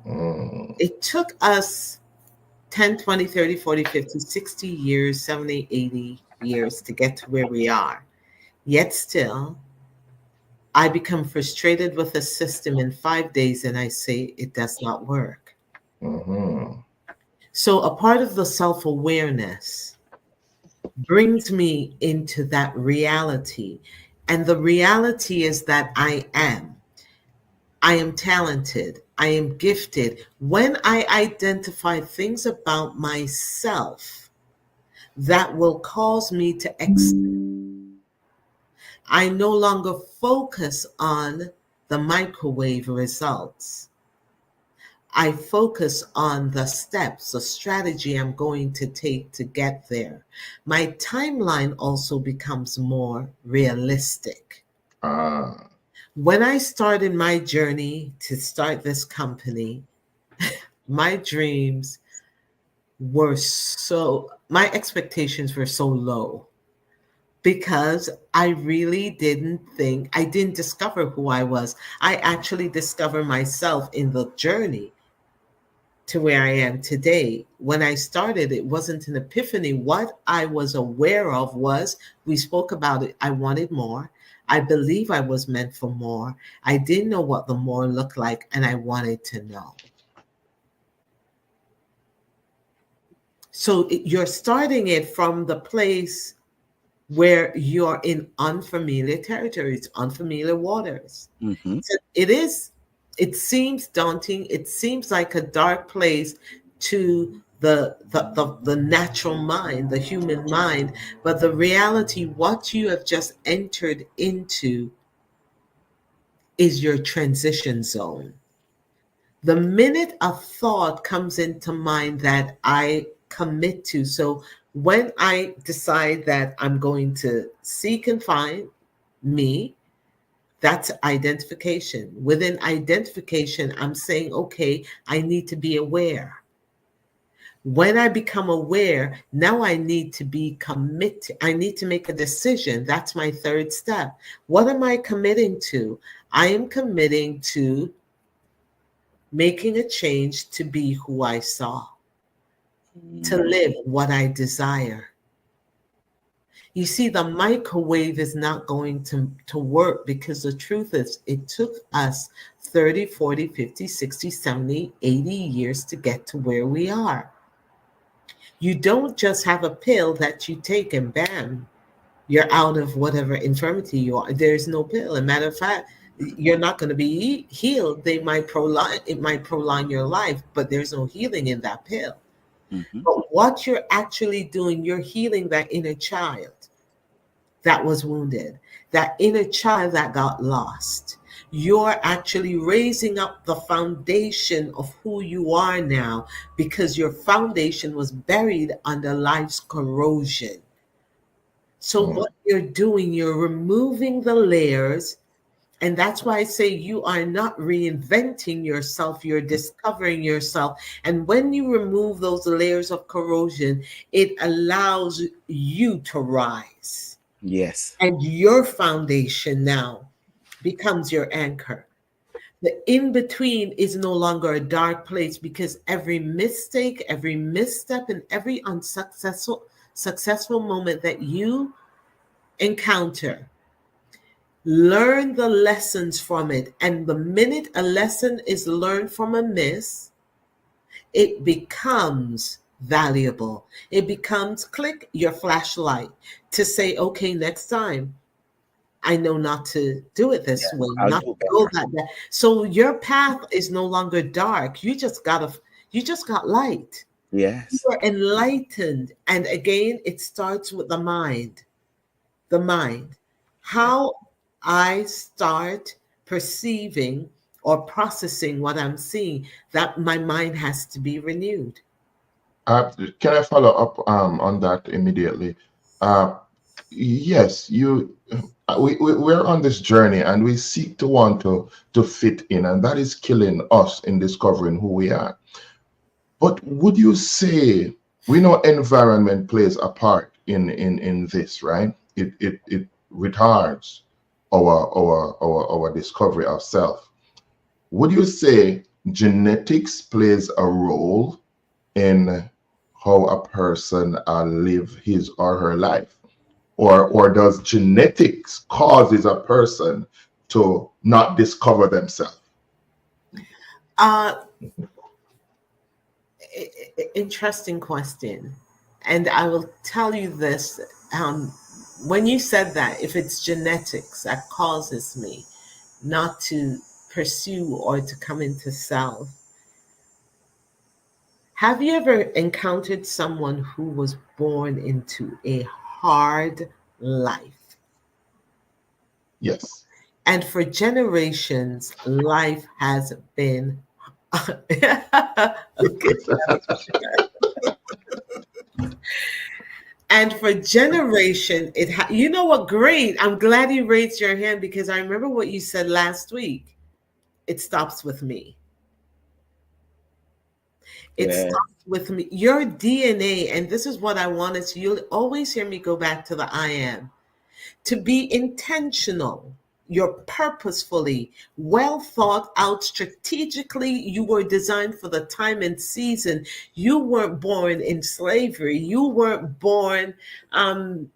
Speaker 2: Mm,
Speaker 5: It took us 10, 20, 30, 40, 50, 60 years, 70, 80 years to get to where we are. Yet still, I become frustrated with a system in 5 days and I say it does not work.
Speaker 2: Mm-hmm.
Speaker 5: So a part of the self awareness brings me into that reality. And the reality is that I am. I am talented. I am gifted. When I identify things about myself that will cause me to excel, I no longer focus on the microwave results. I focus on the steps, the strategy I'm going to take to get there. My timeline also becomes more realistic.
Speaker 2: Ah.
Speaker 5: When I started my journey to start this company, my dreams were my expectations were so low because I really I didn't discover who I was. I actually discovered myself in the journey to where I am today. When I started, it wasn't an epiphany. What I was aware of was, we spoke about it, I wanted more. I believe I was meant for more. I didn't know what the more looked like, and I wanted to know. So you're starting it from the place where you're in unfamiliar territories, unfamiliar waters.
Speaker 1: Mm-hmm.
Speaker 5: So it seems daunting. It seems like a dark place to the natural mind, the human mind. But the reality, what you have just entered into is your transition zone. The minute a thought comes into mind that I commit to, so when I decide that I'm going to seek and find me, that's identification. Within identification, I'm saying, okay, I need to be aware. When I become aware, now I need to be committed. I need to make a decision. That's my third step. What am I committing to? I am committing to making a change to be who I saw, to live what I desire. You see, the microwave is not going to work because the truth is, it took us 30, 40, 50, 60, 70, 80 years to get to where we are. You don't just have a pill that you take and bam, you're out of whatever infirmity you are. There's no pill. As a matter of fact, you're not going to be healed. It might prolong your life, but there's no healing in that pill.
Speaker 1: Mm-hmm.
Speaker 5: But what you're actually doing, you're healing that inner child that was wounded, that inner child that got lost. You're actually raising up the foundation of who you are now because your foundation was buried under life's corrosion. So,
Speaker 2: Mm.
Speaker 5: what you're doing, you're removing the layers. And that's why I say you are not reinventing yourself, you're discovering yourself. And when you remove those layers of corrosion, it allows you to rise.
Speaker 1: Yes.
Speaker 5: And your foundation now becomes your anchor. The in between is no longer a dark place because every mistake, every misstep, and every successful moment that you encounter, learn the lessons from it. And the minute a lesson is learned from a miss, it becomes valuable. It becomes click your flashlight to say, okay, next time I know not to do it this
Speaker 1: Yes.
Speaker 5: way,
Speaker 1: I'll
Speaker 5: not
Speaker 1: do
Speaker 5: to go
Speaker 1: better.
Speaker 5: that way. So your path is no longer dark. You just got light. You
Speaker 1: Yes.
Speaker 5: are enlightened. And again, it starts with the mind. The mind. How I start perceiving or processing what I'm seeing, that my mind has to be renewed.
Speaker 2: Can I follow up on that immediately? Uh, yes, we're on this journey and we seek to want to fit in, and that is killing us in discovering who we are. But would you say, we know environment plays a part in this, right? It retards our discovery of self. Would you say genetics plays a role in how a person live his or her life? Or does genetics causes a person to not discover themselves?
Speaker 5: Uh, Interesting question. And I will tell you this. When you said that, if it's genetics that causes me not to pursue or to come into self, have you ever encountered someone who was born into a hard life?
Speaker 2: Yes.
Speaker 5: And for generations, life has been. Okay. And for generation, you know what? Great. I'm glad you raised your hand because I remember what you said last week. It stops with me. It
Speaker 1: Yeah.
Speaker 5: stops with me. Your DNA, and this is what I wanted to, you'll always hear me go back to the I am. To be intentional, you're purposefully, well thought out, strategically, you were designed for the time and season. You weren't born in slavery. You weren't born um,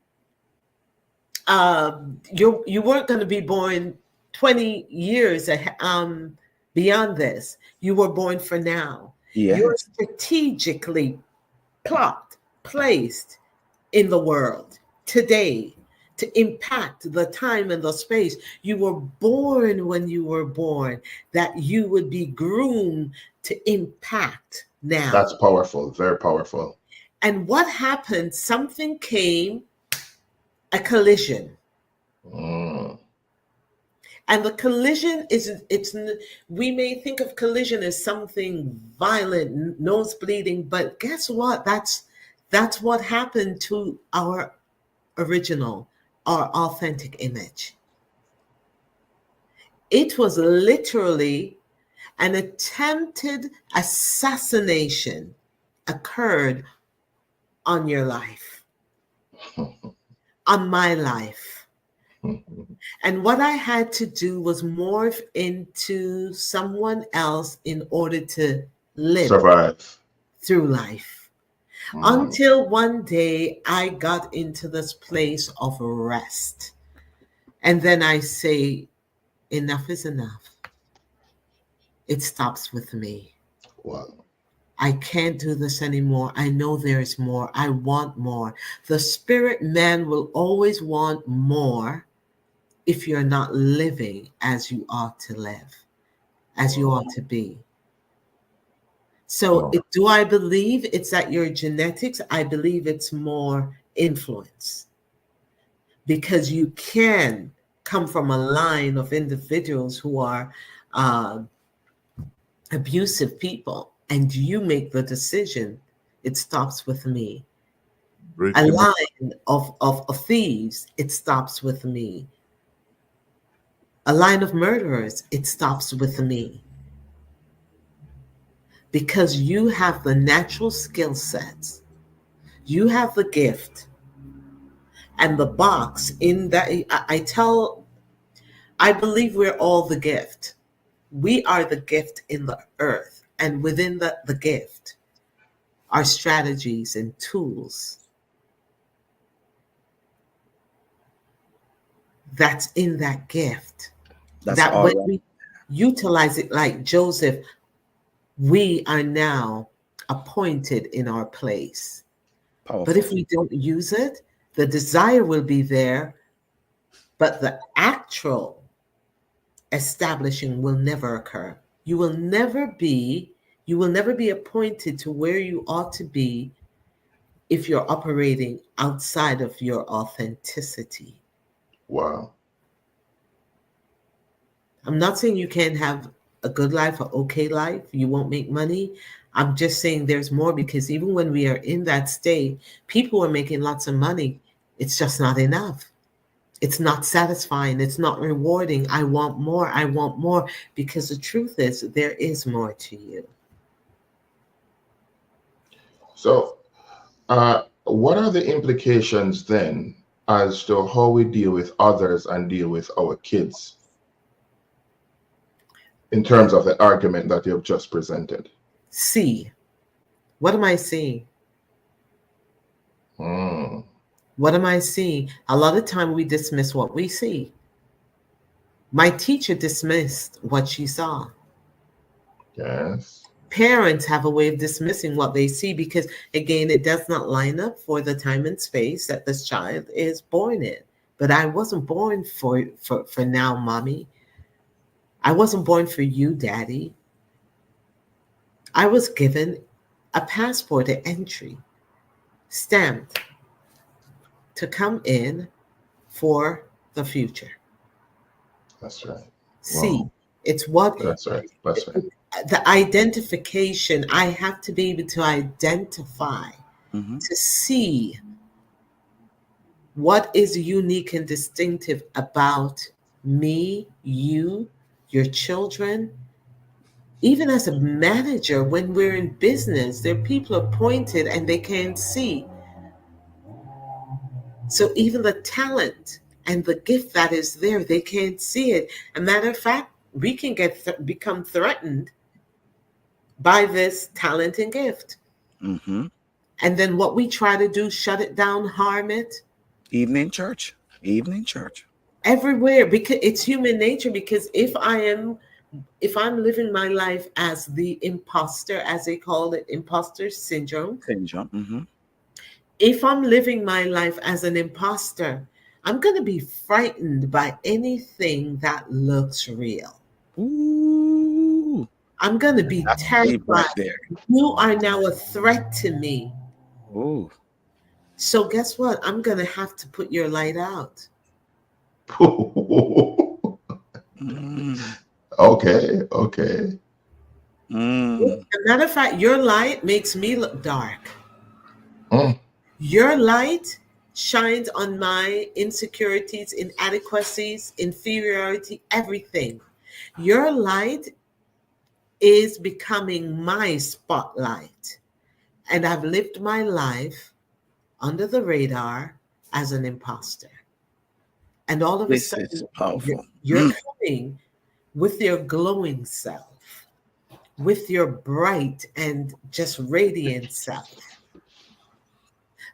Speaker 5: you weren't going to be born 20 years beyond this. You were born for now. You're
Speaker 1: Yes.
Speaker 5: strategically plot placed in the world today to impact the time and the space. You were born when you were born, that you would be groomed to impact now.
Speaker 2: That's powerful, very powerful.
Speaker 5: And what happened? Something came, a collision.
Speaker 2: Mm.
Speaker 5: And the collision we may think of collision as something violent, nose bleeding, but guess what? That's what happened to our original, our authentic image. It was literally an attempted assassination occurred on your life, on my life. And what I had to do was morph into someone else in order to live
Speaker 2: Survive.
Speaker 5: through life.
Speaker 2: Mm.
Speaker 5: Until one day I got into this place of rest. And then I say, enough is enough. It stops with me.
Speaker 2: Wow.
Speaker 5: I can't do this anymore. I know there is more. I want more. The spirit man will always want more if you're not living as you ought to live, as you ought to be. So,
Speaker 2: Wow.
Speaker 5: do I believe it's at your genetics? I believe it's more influence because you can come from a line of individuals who are uh, abusive people, and you make the decision. It stops with me. A
Speaker 4: Breaking up.
Speaker 5: line of thieves, it stops with me. A line of murderers, it stops with me. Because you have the natural skill sets, you have the gift, and the box in that I believe we're all the gift. We are the gift in the earth, and within the gift are strategies and tools that's in that gift.
Speaker 1: That's
Speaker 5: That
Speaker 1: all
Speaker 5: when
Speaker 1: right.
Speaker 5: we utilize it like Joseph, we are now appointed in our place. But
Speaker 1: Powerful.
Speaker 5: if we don't use it, the desire will be there, but the actual establishing will never occur. You will never be appointed to where you ought to be if you're operating outside of your authenticity.
Speaker 2: Wow.
Speaker 5: I'm not saying you can't have a good life, or okay life, you won't make money. I'm just saying there's more because even when we are in that state, people are making lots of money. It's just not enough. It's not satisfying. It's not rewarding. I want more. I want more because the truth is there is more to you.
Speaker 2: So, what are the implications then as to how we deal with others and deal with our kids in terms of the argument that you've just presented?
Speaker 5: See, what am I seeing?
Speaker 2: Mm.
Speaker 5: What am I seeing? A lot of time we dismiss what we see. My teacher dismissed what she saw.
Speaker 2: Yes.
Speaker 5: Parents have a way of dismissing what they see because, again, it does not line up for the time and space that this child is born in. But I wasn't born for now, mommy. I wasn't born for you, daddy. I was given a passport, an entry stamped to come in for the future.
Speaker 2: That's right.
Speaker 5: See,
Speaker 2: Wow.
Speaker 5: it's what
Speaker 2: That's right. That's right.
Speaker 5: the identification. I have to be able to identify,
Speaker 1: Mm-hmm.
Speaker 5: to see what is unique and distinctive about me, you, your children. Even as a manager, when we're in business, there are people appointed and they can't see. So even the talent and the gift that is there, they can't see it. A matter of fact, we can become threatened by this talent and gift.
Speaker 1: Mm-hmm.
Speaker 5: And then what we try to do, shut it down, harm it
Speaker 1: Evening church. Evening church.
Speaker 5: everywhere, because it's human nature. Because if I'm living my life as the imposter, as they call it, imposter syndrome,
Speaker 1: Syndrome. Mm-hmm.
Speaker 5: if I'm living my life as an imposter, I'm going to be frightened by anything that looks real.
Speaker 1: Ooh.
Speaker 5: I'm going to be
Speaker 1: That's deep
Speaker 5: terrified.
Speaker 1: right there.
Speaker 5: You are now a threat to me.
Speaker 1: Ooh.
Speaker 5: So guess what? I'm going to have to put your light out.
Speaker 1: Mm.
Speaker 2: Okay. Okay.
Speaker 1: Mm.
Speaker 5: As a matter of fact, your light makes me look dark.
Speaker 2: Mm.
Speaker 5: Your light shines on my insecurities, inadequacies, inferiority, everything. Your light is becoming my spotlight. And I've lived my life under the radar as an imposter. And all of a
Speaker 1: This is
Speaker 5: sudden, you're,
Speaker 1: powerful.
Speaker 5: you're coming with your glowing self, with your bright and just radiant self.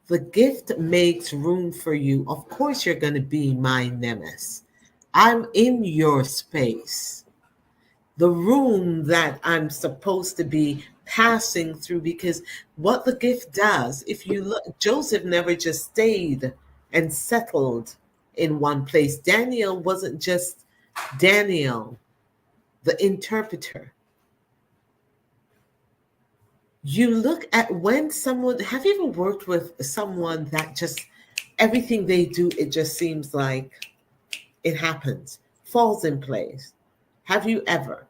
Speaker 5: The gift makes room for you. Of course, you're going to be my nemesis. I'm in your space, the room that I'm supposed to be passing through. Because what the gift does, if you look, Joseph never just stayed and settled in one place. Daniel wasn't just Daniel, the interpreter. You look at when someone, have you ever worked with someone that just everything they do, it just seems like it happens, falls in place? Have you ever?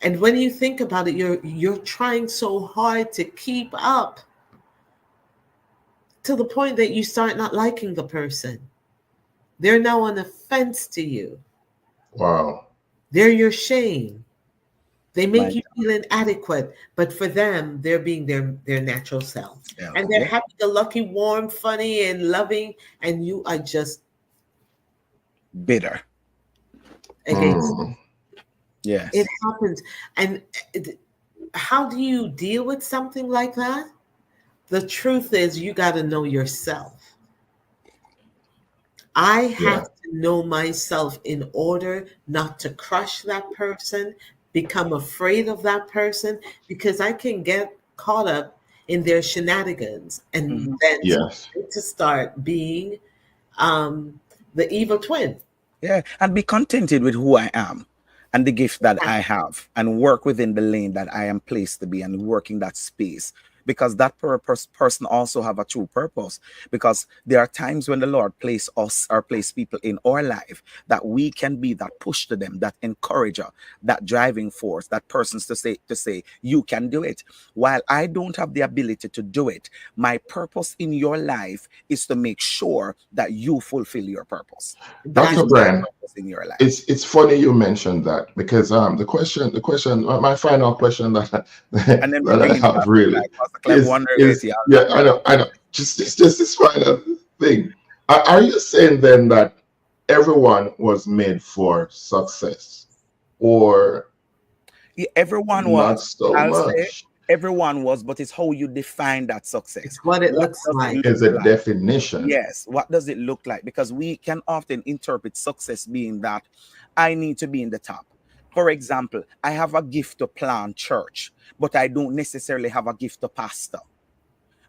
Speaker 5: And when you think about it, you're trying so hard to keep up to the point that you start not liking the person. They're now an offense to you.
Speaker 2: Wow.
Speaker 5: They're your shame. They
Speaker 1: My
Speaker 5: make you feel inadequate, but for them, they're being their natural selves.
Speaker 1: self.
Speaker 5: And they're
Speaker 1: Yeah.
Speaker 5: happy go lucky, warm, funny, and loving, and you are just
Speaker 1: Bitter.
Speaker 5: against.
Speaker 2: Mm.
Speaker 5: It
Speaker 1: Yes.
Speaker 5: happens. And how do you deal with something like that? The truth is, you got to know yourself. I have
Speaker 2: Yeah.
Speaker 5: to know myself in order not to crush that person, become afraid of that person, because I can get caught up in their shenanigans and
Speaker 1: Mm-hmm.
Speaker 5: then
Speaker 2: Yes.
Speaker 5: to start being the evil twin.
Speaker 1: Yeah. And be contented with who I am and the gift that I have and work within the lane that I am placed to be and work in that space. Because that person also have a true purpose. Because there are times when the Lord place us or place people in our life that we can be that push to them, that encourager, that driving force, that person's to say you can do it. While I don't have the ability to do it, my purpose in your life is to make sure that you fulfill your purpose.
Speaker 5: But
Speaker 1: That
Speaker 5: I
Speaker 1: is
Speaker 2: Dr.
Speaker 1: my
Speaker 2: Bryan,
Speaker 1: purpose in your life.
Speaker 2: it's funny you mentioned that because the question, my final question that
Speaker 1: And then we
Speaker 2: that I
Speaker 1: bring in
Speaker 2: have
Speaker 1: Pastor
Speaker 2: really
Speaker 1: Clive. Pastor Clive wondering if
Speaker 2: is
Speaker 1: he has
Speaker 2: yeah,
Speaker 1: that
Speaker 2: I
Speaker 1: ready.
Speaker 2: know, I know. Just this final thing. Are you saying then that everyone was made for success, or
Speaker 1: Everyone
Speaker 2: not
Speaker 1: was,
Speaker 2: so
Speaker 1: I'll say,
Speaker 2: much?
Speaker 1: Everyone was, but it's how you define that success.
Speaker 5: It's what it
Speaker 1: What
Speaker 5: looks
Speaker 1: does it
Speaker 5: like.
Speaker 1: look
Speaker 2: Is a
Speaker 1: like?
Speaker 2: definition.
Speaker 1: Yes, what does it look like? Because we can often interpret success being that I need to be in the top. For example, I have a gift to plant church, but I don't necessarily have a gift to pastor.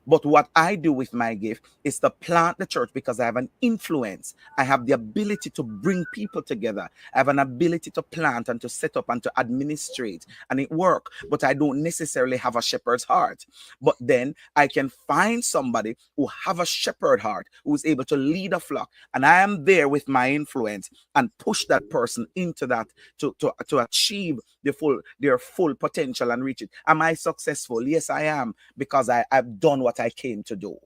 Speaker 1: But what I do with my gift is to plant the church because I have an influence. I have the ability to bring people together. I have an ability to plant and to set up and to administrate, and it work. But I don't necessarily have a shepherd's heart. But then I can find somebody who have a shepherd heart, who is able to lead a flock, and I am there with my influence and push that person into that to achieve their full potential and reach it. Am I successful? Yes, I am, because I've done what I came to do.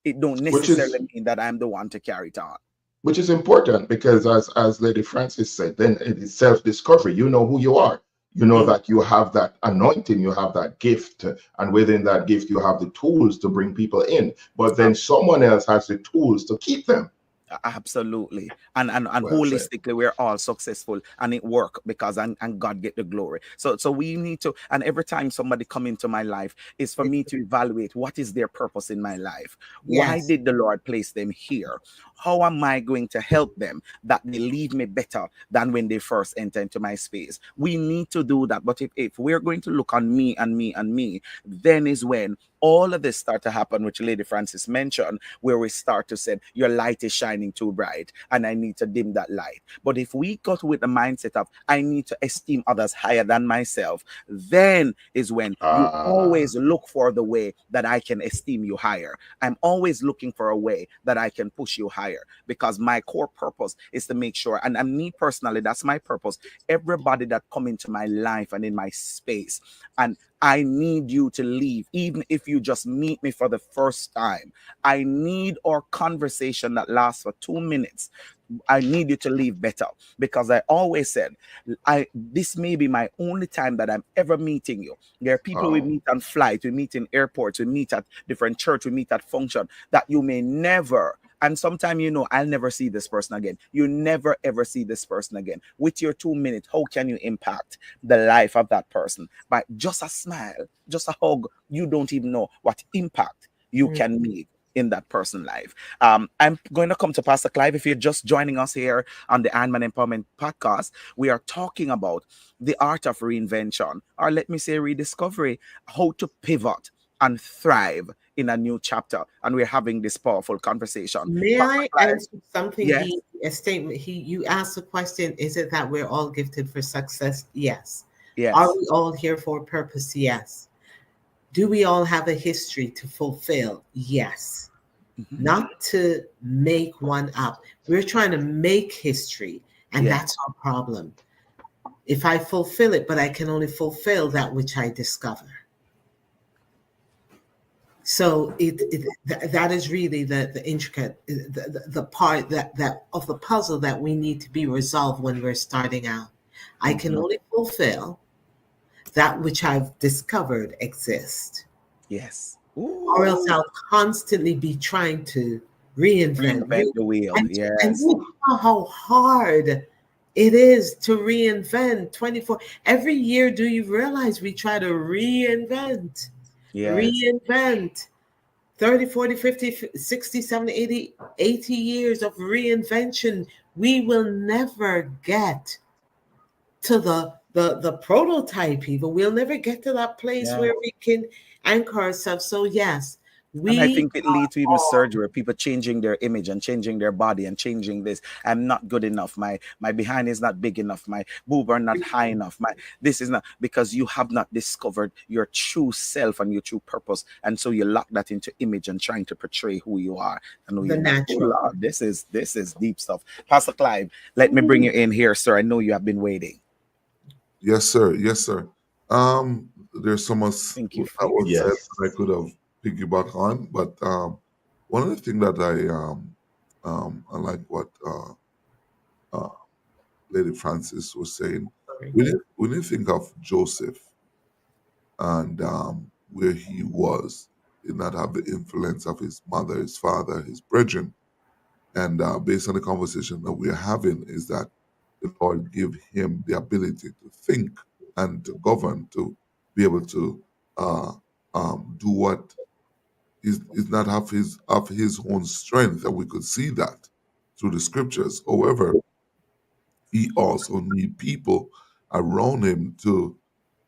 Speaker 1: It don't
Speaker 2: which
Speaker 1: necessarily
Speaker 2: is
Speaker 1: mean that I'm the one to carry it on.
Speaker 2: which is important, because as Lady Francis said, then it is self-discovery. You know who you are. You know
Speaker 1: Mm.
Speaker 2: that you have that anointing, you have that gift, and within that gift you have the tools to bring people in, but then someone else has the tools to keep them.
Speaker 1: Absolutely. And
Speaker 2: Well said.
Speaker 1: holistically, we're all successful, and it work because and God get the glory. So we need to, and every time somebody come into my life is for me to evaluate what is their purpose in my life. Why
Speaker 5: Yes.
Speaker 1: did the Lord place them here? How am I going to help them that they leave me better than when they first enter into my space? We need to do that. But if we're going to look on me and me and me, then is when all of this start to happen, which Lady Francis mentioned, where we start to say, your light is shining too bright and I need to dim that light. But if we got with the mindset of, I need to esteem others higher than myself, then is when you
Speaker 2: Ah,
Speaker 1: always look for the way that I can esteem you higher. I'm always looking for a way that I can push you higher, because my core purpose is to make sure, and me personally, that's my purpose. Everybody that come into my life and in my space, and I need you to leave, even if you just meet me for the first time. I need our conversation that lasts for 2 minutes. I need you to leave better, because I always said, I this may be my only time that I'm ever meeting you. There are people we
Speaker 2: oh,
Speaker 1: meet on flight, we meet in airports, we meet at different church, we meet at function that you may never. And sometimes, I'll never see this person again. You never ever see this person again. With your 2 minutes, how can you impact the life of that person? By just a smile, just a hug. You don't even know what impact you
Speaker 5: Mm.
Speaker 1: can make in that person's life. I'm going to come to Pastor Clive. If you're just joining us here on the Iron Man Empowerment Podcast, we are talking about the art of reinvention, or let me say rediscovery, how to pivot and thrive in a new chapter. And we're having this powerful conversation.
Speaker 5: May
Speaker 1: Pastor
Speaker 5: I
Speaker 1: Clive,
Speaker 5: answer something?
Speaker 1: yes,
Speaker 5: A statement. You asked the question, is it that we're all gifted for success? Yes. Are
Speaker 1: yes.
Speaker 5: we all here for a purpose? Yes. Do we all have a history to fulfill? Yes.
Speaker 1: Mhm.
Speaker 5: Not to make one up. We're trying to make history, and
Speaker 1: Yes,
Speaker 5: that's our problem. If I fulfill it, but I can only fulfill that which I discover. So that is really the intricate the part that of the puzzle that we need to be resolved when we're starting out. I can
Speaker 1: mhm,
Speaker 5: only fulfill that which I've discovered exists,
Speaker 1: yes.
Speaker 5: or else
Speaker 1: Ooh,
Speaker 5: I'll constantly be trying to reinvent.
Speaker 1: reinvent the wheel.
Speaker 5: And
Speaker 1: Yes,
Speaker 5: you know how hard it is to reinvent 24. Every year, do you realize we try to reinvent,
Speaker 1: yes,
Speaker 5: reinvent 30, 40, 50, 60, 70, 80, 80 years of reinvention? We will never get to the prototype even. We'll never get to that place
Speaker 1: yeah.
Speaker 5: where we can anchor ourselves. So yes,
Speaker 1: And I
Speaker 5: we
Speaker 1: think it leads to even surgery, people changing their image and changing their body and changing this. I'm not good enough. My behind is not big enough. My boob are not high enough. My this is not, because you have not discovered your true self and your true purpose. And so you lock that into image and trying to portray who you are and who
Speaker 5: the
Speaker 1: you're not. Oh
Speaker 5: natural.
Speaker 1: Lord, this is deep stuff. Pastor Clive, let me bring you in here, sir. I know you have been waiting.
Speaker 4: Yes, sir. Yes, sir. There's so much
Speaker 1: Thank you for
Speaker 4: that
Speaker 1: your
Speaker 4: was said
Speaker 2: yes.
Speaker 4: that I could have piggyback on, but one of the things that I like what uh, Lady Francis was saying.
Speaker 5: Sorry.
Speaker 4: When you think of Joseph and where he was, did not have the influence of his mother, his father, his brethren, and based on the conversation that we're having, is that the Lord give him the ability to think and to govern, to be able to uh, do what is not of his own strength, and we could see that through the scriptures. However, he also need people around him to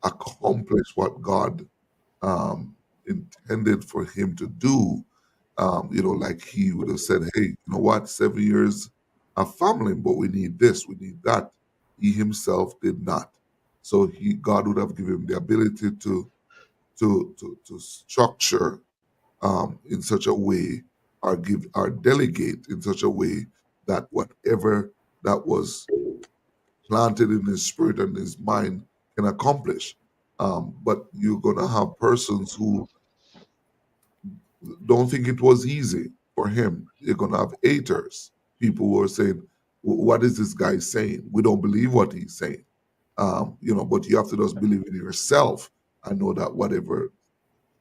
Speaker 4: accomplish what God intended for him to do. Like he would have said, "Hey, you know what? 7 years of family, but we need this, we need that." He himself did not. So God would have given him the ability to structure in such a way, or give or delegate in such a way that whatever that was planted in his spirit and his mind can accomplish. But you're gonna have persons who don't think it was easy for him. You're gonna have haters, people who are saying, "What is this guy saying? We don't believe what he's saying." But you have to just believe in yourself and know that whatever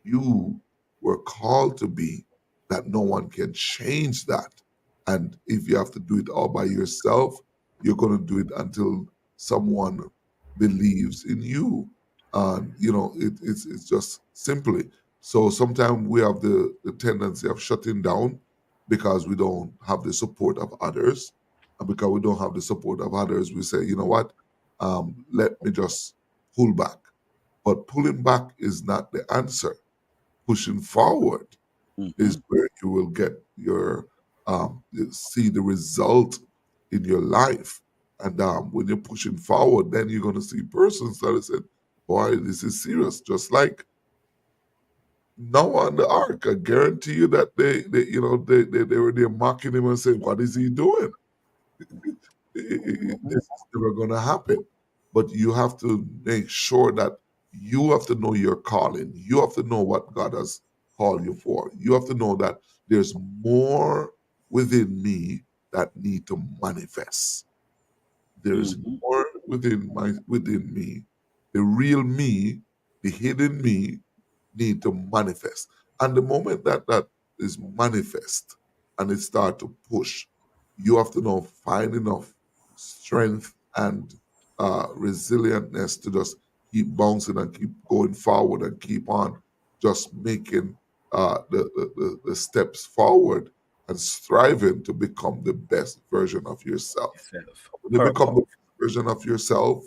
Speaker 4: you were called to be, that no one can change that. And if you have to do it all by yourself, you're going to do it until someone believes in you. And, it's just simply. So sometimes we have the tendency of shutting down because we don't have the support of others. And because we don't have the support of others, we say, you know what, let me just pull back. But pulling back is not the answer. Pushing forward
Speaker 1: Mm-hmm.
Speaker 4: is where you will get you see the result in your life. And when you're pushing forward, then you're going to see persons that have said, "Boy, this is serious." Just like Noah on the ark, I guarantee you that they were there mocking him and saying, "What is he doing?
Speaker 1: Mm-hmm.
Speaker 4: This is never going to happen." But you have to make sure that you have to know your calling. You have to know what God has called you for. You have to know that there's more within me that need to manifest. There's
Speaker 1: Mm-hmm.
Speaker 4: more within me. The real me, the hidden me, need to manifest. And the moment that that is manifest and it start to push, you have to know find enough strength and resilientness to just keep bouncing and keep going forward and keep on just making the steps forward and striving to become the best version of yourself.
Speaker 1: Self.
Speaker 4: When you become the version of yourself,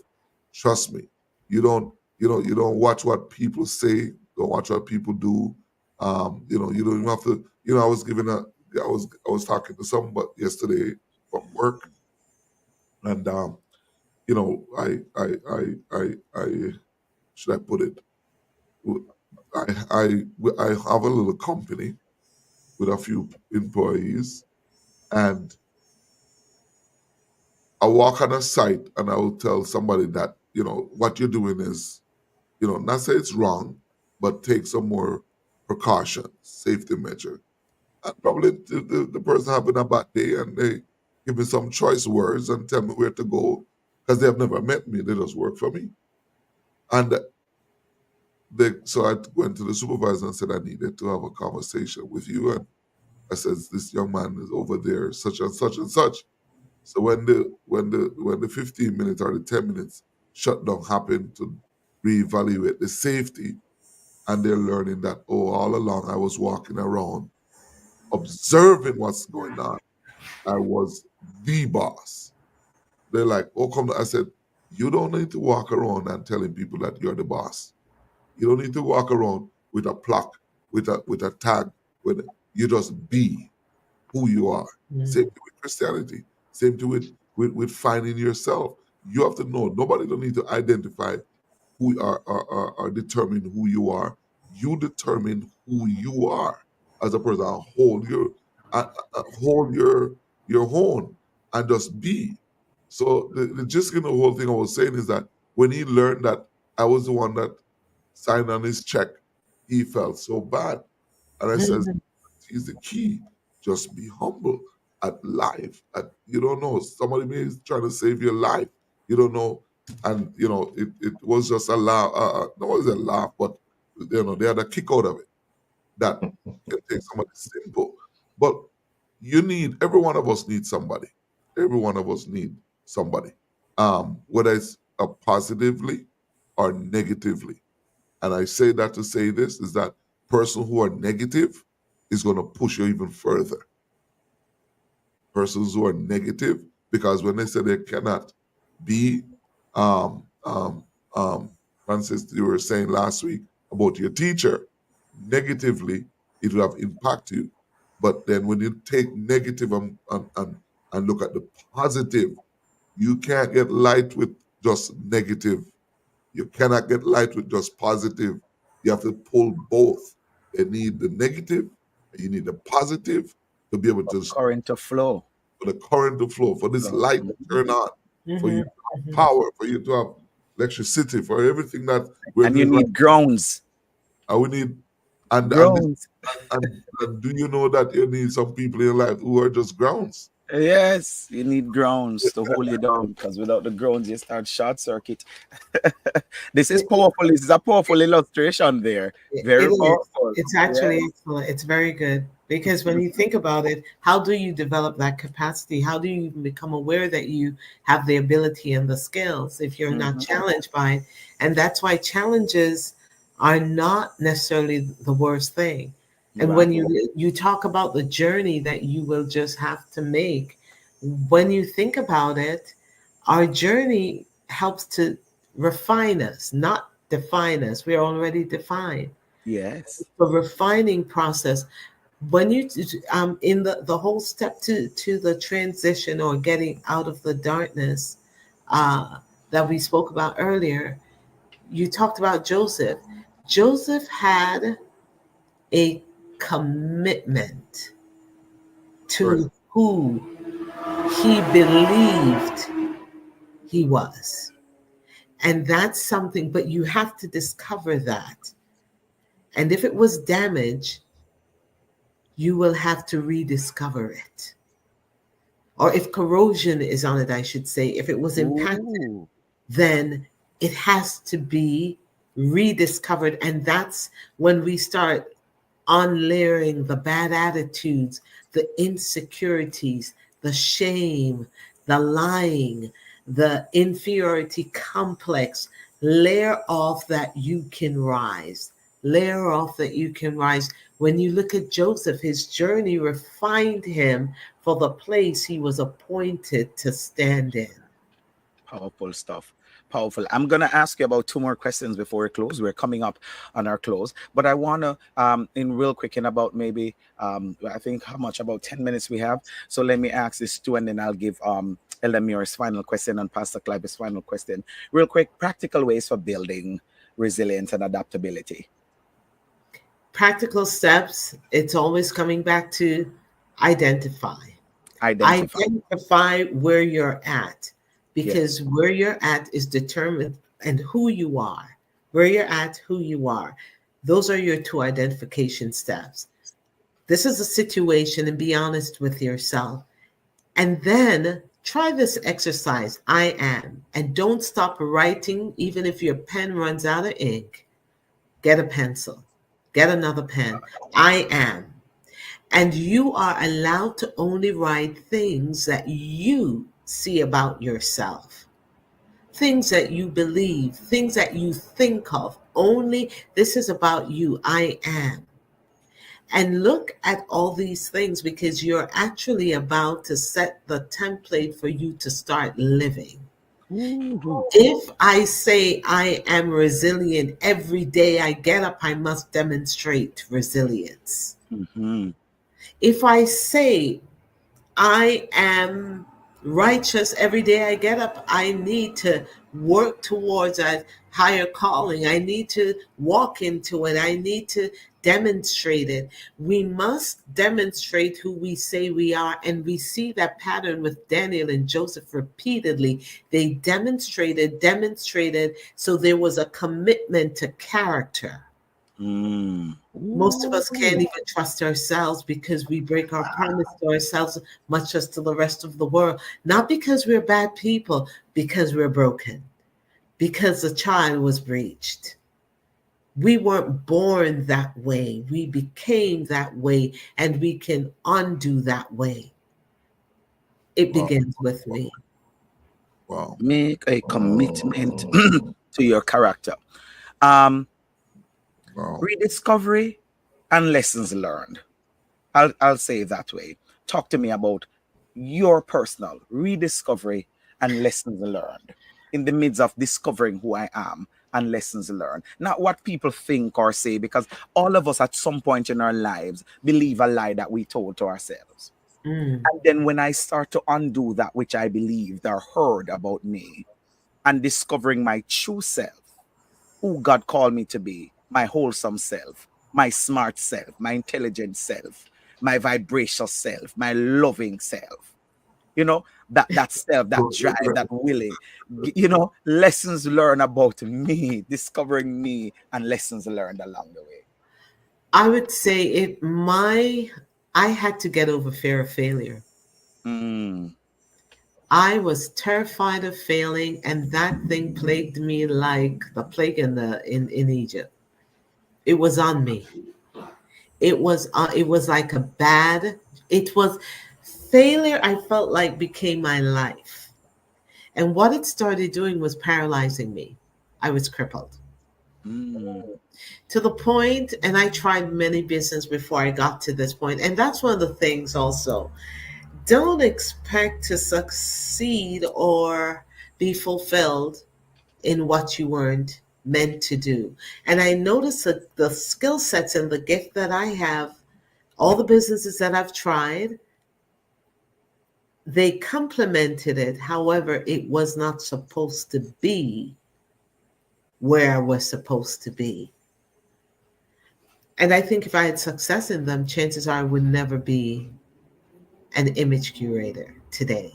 Speaker 4: trust me, you don't watch what people say, don't watch what people do. You don't even have to. I was talking to someone yesterday from work, and I should I put it? I have a little company with a few employees, and I walk on a site and I will tell somebody that what you're doing is, not say it's wrong, but take some more precautions, safety measure. And probably the person having a bad day and they give me some choice words and tell me where to go because they have never met me. They just work for me. And so I went to the supervisor and said I needed to have a conversation with you. And I said, this young man is over there, such and such and such. So when the 15 minutes or the 10 minutes shutdown happened to reevaluate the safety, and they're learning that, oh, all along I was walking around observing what's going on. I was the boss. They're like, oh, come on. I said, you don't need to walk around and telling people that you're the boss. You don't need to walk around with a plaque, with a tag. With you just be who you are. Same
Speaker 5: Mm.
Speaker 4: thing with Christianity. Same thing with finding yourself. You have to know. Nobody don't need to identify who are determine who you are. You determine who you are as a person. Hold your own and just be. So the gist in the whole thing I was saying is that when he learned that I was the one that signed on his check, he felt so bad. And I said, is the key. Just be humble at life. You don't know. Somebody may be trying to save your life. You don't know. And it was just a laugh. No, it was a laugh, but they had a kick out of it that can take somebody simple. But every one of us needs somebody. Every one of us need somebody. Whether it's positively or negatively. And I say that to say this is that person who are negative is going to push you even further. Persons who are negative, because when they say they cannot be, um, um, Francis, you were saying last week about your teacher, negatively, it will have impact you. But then when you take negative and look at the positive, you can't get light with just negative. You cannot get light with just positive. You have to pull both. You need the negative, and you need the positive to be able to,
Speaker 1: Current to flow.
Speaker 4: for the current to flow, for this light to turn on, for you
Speaker 5: Mhm,
Speaker 4: to have
Speaker 5: mhm.
Speaker 4: power, for you to have electricity, for everything that we're
Speaker 1: And you
Speaker 4: doing right
Speaker 1: need grounds.
Speaker 4: now. We need, and this,
Speaker 1: Grounds.
Speaker 4: and do you know that you need some people in your life who are just grounds?
Speaker 1: Yes, you need grounds to hold you down, because without the grounds, you start short circuit. This is
Speaker 5: It,
Speaker 1: powerful. This is a powerful illustration there.
Speaker 5: it
Speaker 1: Very
Speaker 5: is.
Speaker 1: powerful.
Speaker 5: It's
Speaker 1: Yeah.
Speaker 5: actually excellent. It's very good because when you think about it, how do you develop that capacity? How do you even become aware that you have the ability and the skills if you're not
Speaker 1: Mhm.
Speaker 5: challenged by it? And that's why challenges are not necessarily the worst thing. And when
Speaker 1: Right.
Speaker 5: you talk about the journey that you will just have to make, when you think about it, our journey helps to refine us, not define us. We are already defined.
Speaker 1: Yes.
Speaker 5: The refining process, when you in the whole step to the transition or getting out of the darkness uh, that we spoke about earlier, you talked about Joseph. Joseph had a commitment
Speaker 4: Correct.
Speaker 5: to who he believed he was. And that's something, but you have to discover that. And if it was damaged, you will have to rediscover it. Or if corrosion is on it, I should say, if it was impacted,
Speaker 1: Ooh.
Speaker 5: then it has to be rediscovered. And that's when we start unlayering the bad attitudes, the insecurities, the shame, the lying, the inferiority complex. Layer off that you can rise. Layer off that you can rise. When you look at Joseph, his journey refined him for the place he was appointed to stand in.
Speaker 1: Powerful stuff. Powerful. I'm gonna ask you about two more questions before we close. We're coming up on our close, but I wanna in real quick in about maybe I think how much about 10 minutes we have. So let me ask this two, and then I'll give Elamir's final question and Pastor Clive's final question. Real quick, practical ways for building resilience and adaptability.
Speaker 5: Practical steps, it's always coming back to identify.
Speaker 1: Identify.
Speaker 5: Identify where you're at,
Speaker 1: Yes.
Speaker 5: because where you're at is determined, and who you are. Where you're at, who you are. Those are your two identification steps. This is a situation, and be honest with yourself. And then try this exercise, I am. And don't stop writing, even if your pen runs out of ink. Get a pencil, get another pen. I am. And you are allowed to only write things that you see about yourself, things that you believe, things that you think of. Only this is about you. I am. And look at all these things, because you're actually about to set the template for you to start living.
Speaker 1: Ooh.
Speaker 5: If I say I am resilient every day I get up, I must demonstrate resilience.
Speaker 1: Mm-hmm.
Speaker 5: If I say I am righteous every day I get up, I need to work towards a higher calling. I need to walk into it. I need to demonstrate it. We must demonstrate who we say we are. And we see that pattern with Daniel and Joseph repeatedly. They demonstrated. So there was a commitment to character.
Speaker 1: Mm.
Speaker 5: Most of us can't
Speaker 1: Ooh.
Speaker 5: even trust ourselves because we break our promise to ourselves, much as to the rest of the world. Not because we're bad people, because we're broken, because the child was breached. We weren't born that way. We became that way, and we can undo that way. It
Speaker 4: Wow.
Speaker 5: begins with me.
Speaker 4: Wow.
Speaker 1: Make a commitment
Speaker 2: Oh,
Speaker 1: to your character. Um,
Speaker 4: Wow.
Speaker 1: Rediscovery and lessons learned. I'll say it that way. Talk to me about your personal rediscovery and lessons learned in the midst of discovering who I am and lessons learned. Not what people think or say, because all of us at some point in our lives believe a lie that we told to ourselves.
Speaker 5: Mm.
Speaker 1: And then when I start to undo that which I believed or heard about me and discovering my true self, who God called me to be, my wholesome self, my smart self, my intelligent self, my vibrational self, my loving self. That self, that drive, that willing, lessons learned about me, discovering me, and lessons learned along the way.
Speaker 5: I would say I had to get over fear of failure.
Speaker 1: Mm,
Speaker 5: I was terrified of failing, and that thing plagued me like the plague in Egypt. It was on me. It was like a bad. It was failure. I felt like became my life, and what it started doing was paralyzing me. I was crippled
Speaker 1: mm,
Speaker 5: to the point, and I tried many business before I got to this point. And that's one of the things also. Don't expect to succeed or be fulfilled in what you weren't meant to do. And I noticed that the skill sets and the gift that I have, all the businesses that I've tried, they complemented it. However, it was not supposed to be where I was supposed to be. And I think if I had success in them, chances are I would never be an image curator today.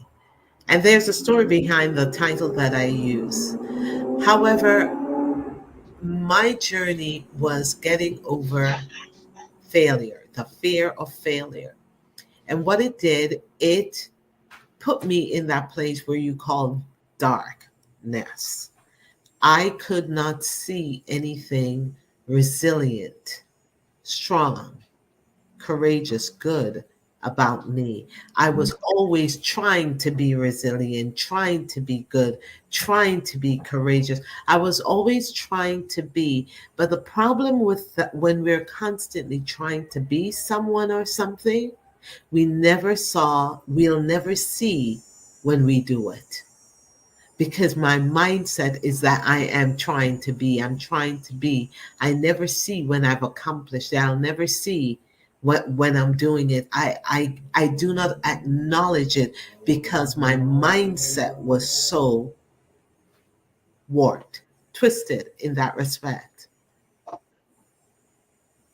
Speaker 5: And there's a story behind the title that I use. However, my journey was getting over failure, the fear of failure. And what it did, it put me in that place where you call darkness. I could not see anything resilient, strong, courageous, good about me. I was always trying to be resilient, trying to be good, trying to be courageous. I was always trying to be. But the problem with that, when we're constantly trying to be someone or something, we'll never see when we do it, because my mindset is that I'm trying to be. I never see when I've accomplished it. I'll never see when I'm doing it. I do not acknowledge it because my mindset was so warped, twisted in that respect.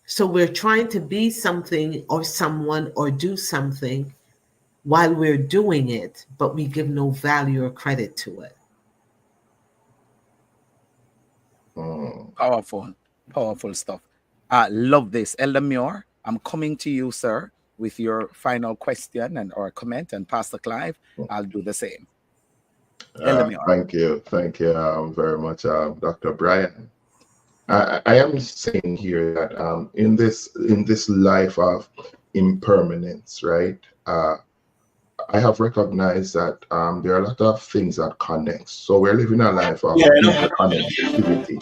Speaker 5: So we're trying to be something or someone or do something while we're doing it, but we give no value or credit to it.
Speaker 2: Mm.
Speaker 1: powerful, powerful stuff. Love this. Elder Muir, I'm coming to you, sir, with your final question and or comment, and Pastor Clive, I'll do the same. Elder Muir.
Speaker 2: Thank you very much, Dr. Bryan. I am saying here that in this life of impermanence, right? I have recognized that there are a lot of things that connect. So we're living a life of interconnectivity,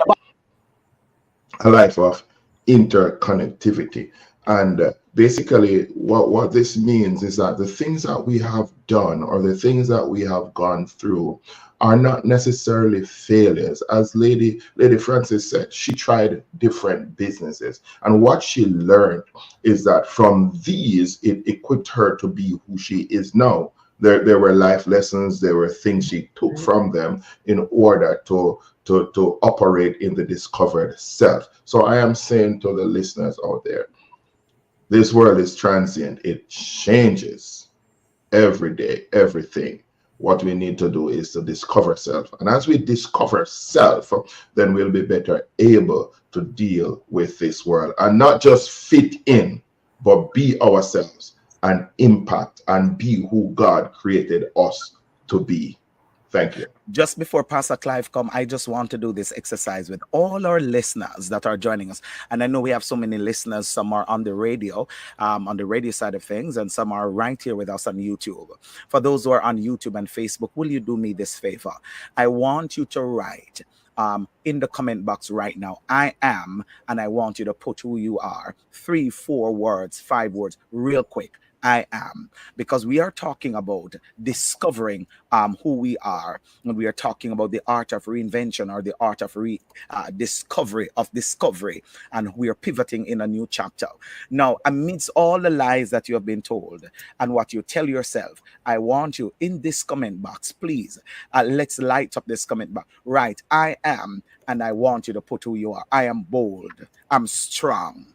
Speaker 2: a life of interconnectivity. And basically, what this means is that the things that we have done or the things that we have gone through are not necessarily failures. As Lady Francis said, she tried different businesses. And what she learned is that from these, it equipped her to be who she is now. There were life lessons, there were things she took from them in order to operate in the discovered self. So I am saying to the listeners out there, this world is transient. It changes every day, everything. What we need to do is to discover self. And as we discover self, then we'll be better able to deal with this world and not just fit in, but be ourselves and impact and be who God created us to be. Thank you.
Speaker 1: Just before Pastor Clive come, I just want to do this exercise with all our listeners that are joining us. And I know we have so many listeners. Some are on the radio side of things, and some are right here with us on YouTube. For those who are on YouTube and Facebook, will you do me this favor? I want you to write in the comment box right now. I am, and I want you to put who you are. 3, 4 words, 5 words, real quick. I am, because we are talking about discovering who we are, and we are talking about the art of reinvention, or the art of discovery, and we are pivoting in a new chapter. Now, amidst all the lies that you have been told and what you tell yourself, I want you in this comment box, please. Let's light up this comment box. Right, I am, and I want you to put who you are. I am bold. I'm strong.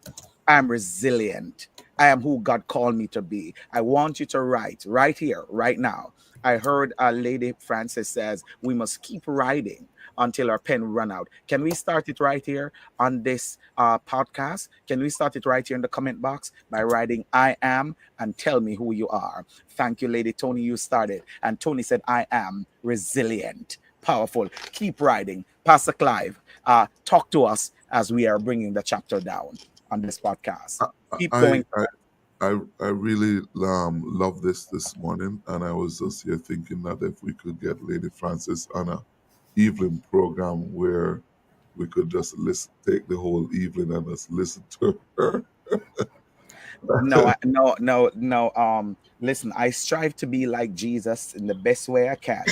Speaker 1: I'm resilient. I am who God called me to be. I want you to write right here, right now. I heard Lady Francis says we must keep writing until our pen run out. Can we start it right here on this podcast? Can we start it right here in the comment box by writing I am and tell me who you are? Thank you, Lady Tony. You started. And Tony said, I am resilient. Powerful. Keep writing. Pastor Clive, talk to us as we are bringing the chapter down on this podcast. Keep
Speaker 4: I
Speaker 1: going.
Speaker 4: I I really love this morning, and I was just here thinking that if we could get Lady Francis on a evening program where we could just listen, take the whole evening and just listen to her.
Speaker 1: No, no. Listen, I strive to be like Jesus in the best way I can,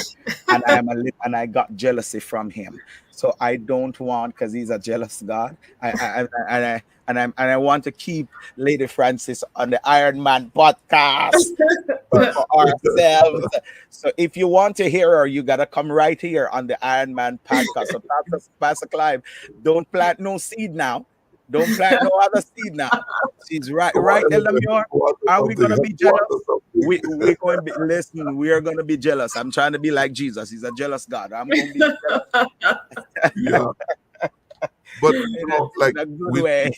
Speaker 1: and and I got jealousy from him. So I don't want, because he's a jealous God. I want to keep Lady Francis on the Iron Man podcast for ourselves. So if you want to hear her, you gotta come right here on the Iron Man podcast. So Pastor Clive, don't plant no seed now. Don't plant no other seed now. She's right, Elamure. Are we gonna be jealous? We're going to be, listen, we are gonna be jealous. I'm trying to be like Jesus. He's a jealous God. I'm gonna be jealous
Speaker 4: Yeah, but like
Speaker 1: in a good
Speaker 4: we,
Speaker 1: way.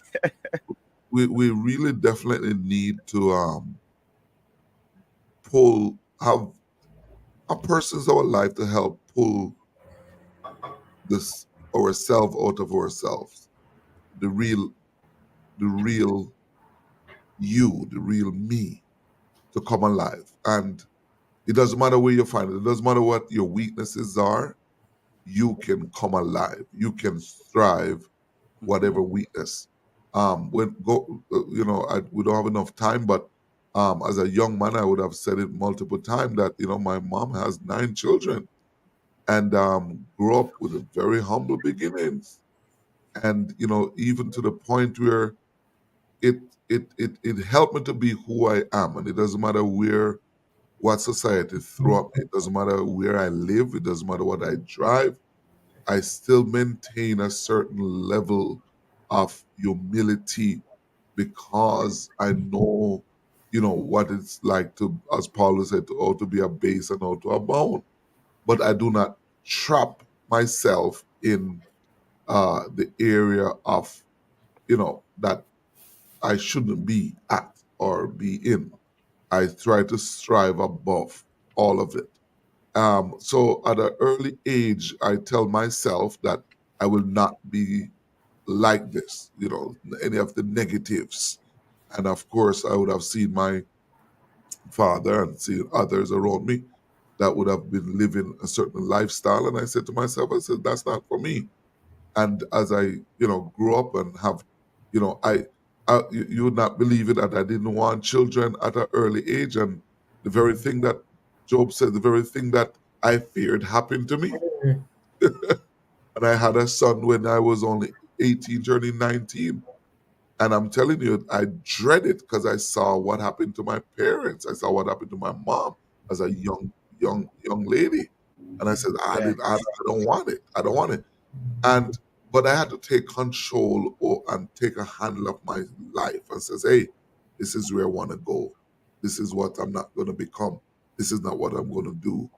Speaker 4: we really definitely need to have a person's our life to help pull this ourselves out of ourselves. The real the real you, the real me, to come alive. And it doesn't matter where you find it. It doesn't matter what your weaknesses are. You can come alive. You can thrive, whatever weakness. When go, we don't have enough time, but as a young man, I would have said it multiple times that my mom has 9 children, and grew up with a very humble beginnings, and even to the point where it it helped me to be who I am, and it doesn't matter what society threw up. It doesn't matter where I live. It doesn't matter what I drive. I still maintain a certain level of humility because I know, what it's like to, as Paul said, how to be a base and how to abound. But I do not trap myself in the area of, that I shouldn't be at or be in. I try to strive above all of it. So at an early age, I tell myself that I will not be like this, any of the negatives. And of course, I would have seen my father and seen others around me that would have been living a certain lifestyle. And I said to myself, I said, that's not for me. And as I, grew up and have, you would not believe it that I didn't want children at an early age. And the very thing that Job said, the very thing that I feared happened to me. And I had a son when I was only 18, turning 19. And I'm telling you, I dread it because I saw what happened to my parents. I saw what happened to my mom as a young lady. And I said,
Speaker 1: Yeah.
Speaker 4: I don't want it. I don't want it. And but I had to take control and take a handle of my life and says, hey, this is where I want to go. This is what I'm not going to become. This is not what I'm going to do.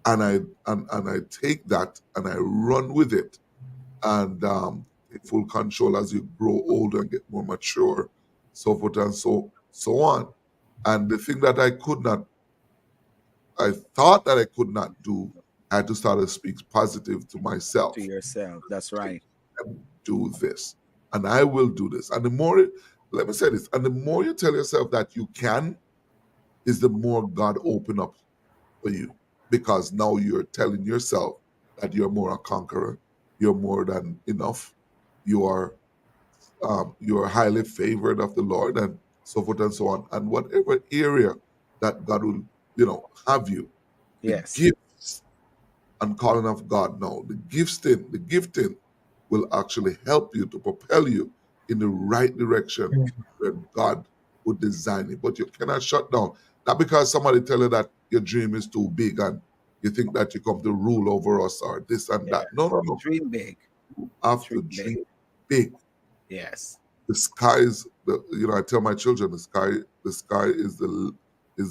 Speaker 4: And I take that and I run with it, and take full control as you grow older and get more mature, so forth and so on. And the thing that I thought that I could not do, I had to start to speak positive to
Speaker 1: To
Speaker 4: myself.
Speaker 1: yourself. That's right.
Speaker 4: Do this, and I will do this. And the more, let me say this, and the more you tell yourself that you can, is the more God open up for you, because now you're telling yourself that you're more a conqueror. You're more than a conqueror. And the more you tell yourself that you can, is the more God open up for you, because now you're telling yourself that you're more a conqueror. And the more you tell yourself that you can, is the more God open up for you, because now you're telling yourself that you're more a conqueror. you're more than enough, you are highly favored of the Lord, and so forth and so on. And whatever area that God will, have you, the
Speaker 1: Yes.
Speaker 4: gifts and calling of God now, the gifting will actually help you to propel you in the right direction where God would design it. But you cannot shut down. Not because somebody tell you that your dream is too big and you think that you come to rule over us or this and that. No,
Speaker 1: Yes.
Speaker 4: no, no.
Speaker 1: Dream big.
Speaker 4: You have
Speaker 1: Dream
Speaker 4: to
Speaker 1: big.
Speaker 4: dream big.
Speaker 1: Yes.
Speaker 4: The sky is I tell my children the sky is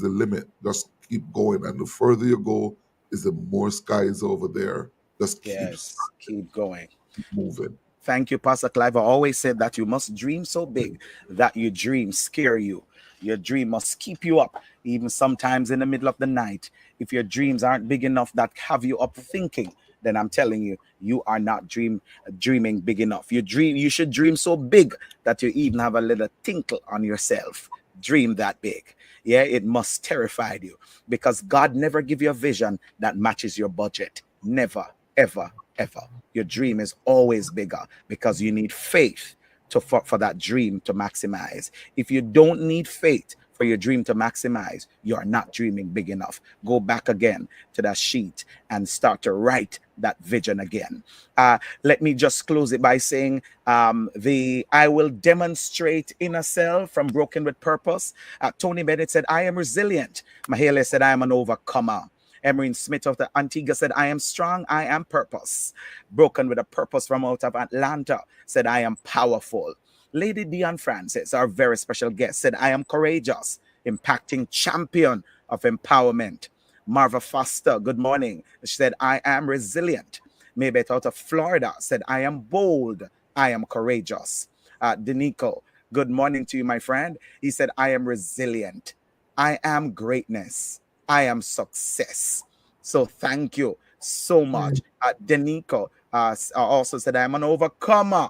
Speaker 4: the limit. Just keep going, and the further you go, is the more sky is over there. Just keep
Speaker 1: Yes. Keep going.
Speaker 4: moving.
Speaker 1: Thank you, Pastor Clive. I always said that you must dream so big that your dream scare you. Your dream must keep you up, even sometimes in the middle of the night. If your dreams aren't big enough that have you up thinking, then I'm telling you, you are not dreaming big enough. You should dream so big that you even have a little tinkle on yourself. Dream that big. Yeah, it must terrify you because God never give you a vision that matches your budget. Never, ever, ever. Your dream is always bigger because you need faith for that dream to maximize. If you don't need faith for your dream to maximize, you are not dreaming big enough. Go back again to that sheet and start to write that vision again. Let me just close it by saying the I will demonstrate inner self from Broken with Purpose. Tony Bennett said, I am resilient. Mahele said, I am an overcomer. Emerine Smith of the Antigua said, I am strong, I am purpose. Broken with a Purpose from out of Atlanta said, I am powerful. Lady Dion Francis, our very special guest, said, I am courageous, impacting champion of empowerment. Marva Foster, good morning. She said, I am resilient. Maybeth out of Florida said, I am bold, I am courageous. Denico, good morning to you, my friend. He said, I am resilient. I am greatness. I am success. So thank you so much. Denico also said, I am an overcomer.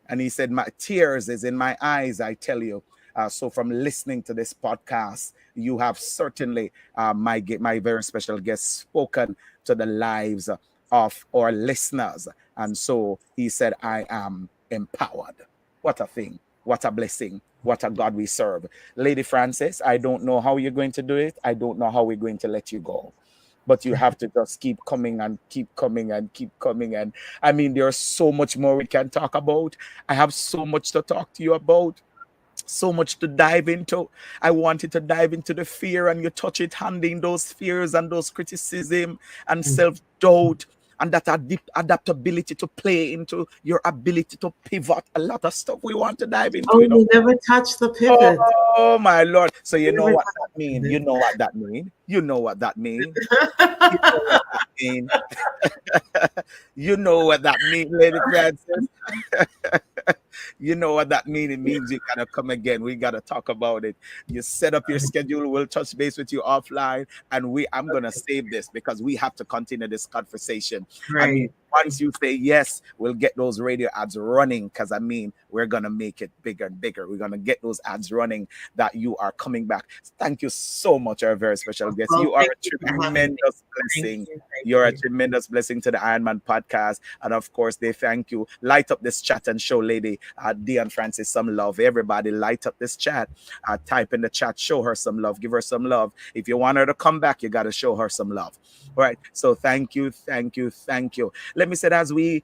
Speaker 1: And he said, my tears is in my eyes, I tell you. So from listening to this podcast, you have certainly, my very special guest, spoken to the lives of our listeners. And so he said, I am empowered. What a thing. What a blessing. What a God we serve. Lady Francis, I don't know how you're going to do it. I don't know how we're going to let you go. But you have to just keep coming and keep coming and keep coming. And I mean, there's so much more we can talk about. I have so much to talk to you about, so much to dive into. I wanted to dive into the fear, and you touch it, handling those fears and those criticism and self-doubt and that adaptability to play into your ability to pivot. A lot of stuff we want to dive into,
Speaker 5: Oh, we never touched the pivot.
Speaker 1: Oh my Lord. So you
Speaker 5: We
Speaker 1: know
Speaker 5: never
Speaker 1: what that mean? You know what that mean? You know what that mean? You know what that mean? You know what that mean, Lady Francis? You know what that means. It means you gotta come again. We gotta talk about it. You set up your schedule. We'll touch base with you offline, and I'm gonna save this because we have to continue this conversation. I mean,
Speaker 5: Right.
Speaker 1: once you say yes, we'll get those radio ads running because I mean, we're gonna make it bigger and bigger. We're gonna get those ads running that you are coming back. Thank you so much, our very special guest.
Speaker 5: Well,
Speaker 1: You are
Speaker 5: thank
Speaker 1: a
Speaker 5: you for having me.
Speaker 1: tremendous
Speaker 5: Thank
Speaker 1: blessing.
Speaker 5: you. Thank
Speaker 1: You're a
Speaker 5: you.
Speaker 1: tremendous blessing to the Iron Man podcast. And of course, they thank you. Light up this chat and show Lady Dion Francis some love. Everybody, light up this chat. Type in the chat, show her some love, give her some love. If you want her to come back, you got to show her some love. All right. So thank you, thank you, thank you. Let me say it as we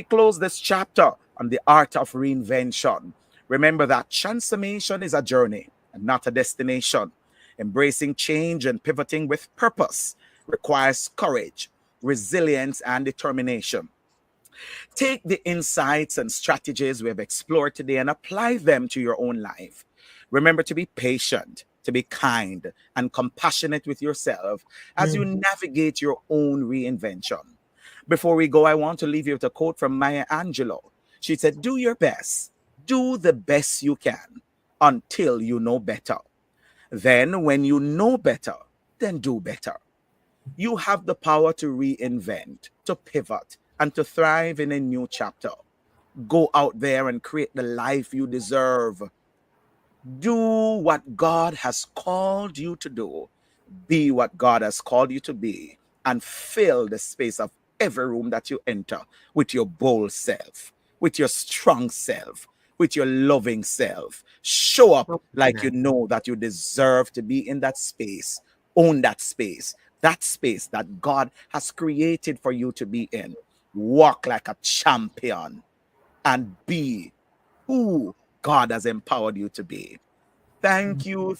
Speaker 1: close this chapter on the art of reinvention. Remember that transformation is a journey and not a destination. Embracing change and pivoting with purpose requires courage, resilience, and determination. Take the insights and strategies we have explored today and apply them to your own life. Remember to be patient, to be kind, and compassionate with yourself as you navigate your own reinvention. Before we go, I want to leave you with a quote from Maya Angelou. She said, do your best, do the best you can until you know better. Then, when you know better, then do better. You have the power to reinvent, to pivot, and to thrive in a new chapter. Go out there and create the life you deserve. Do what God has called you to do. Be what God has called you to be, and fill the space of every room that you enter with your bold self, with your strong self, with your loving self. Show up like you
Speaker 5: Okay.
Speaker 1: know that you deserve to be in that space. Own that space that God has created for you to be in. Walk like a champion and be who God has empowered you to be. Thank you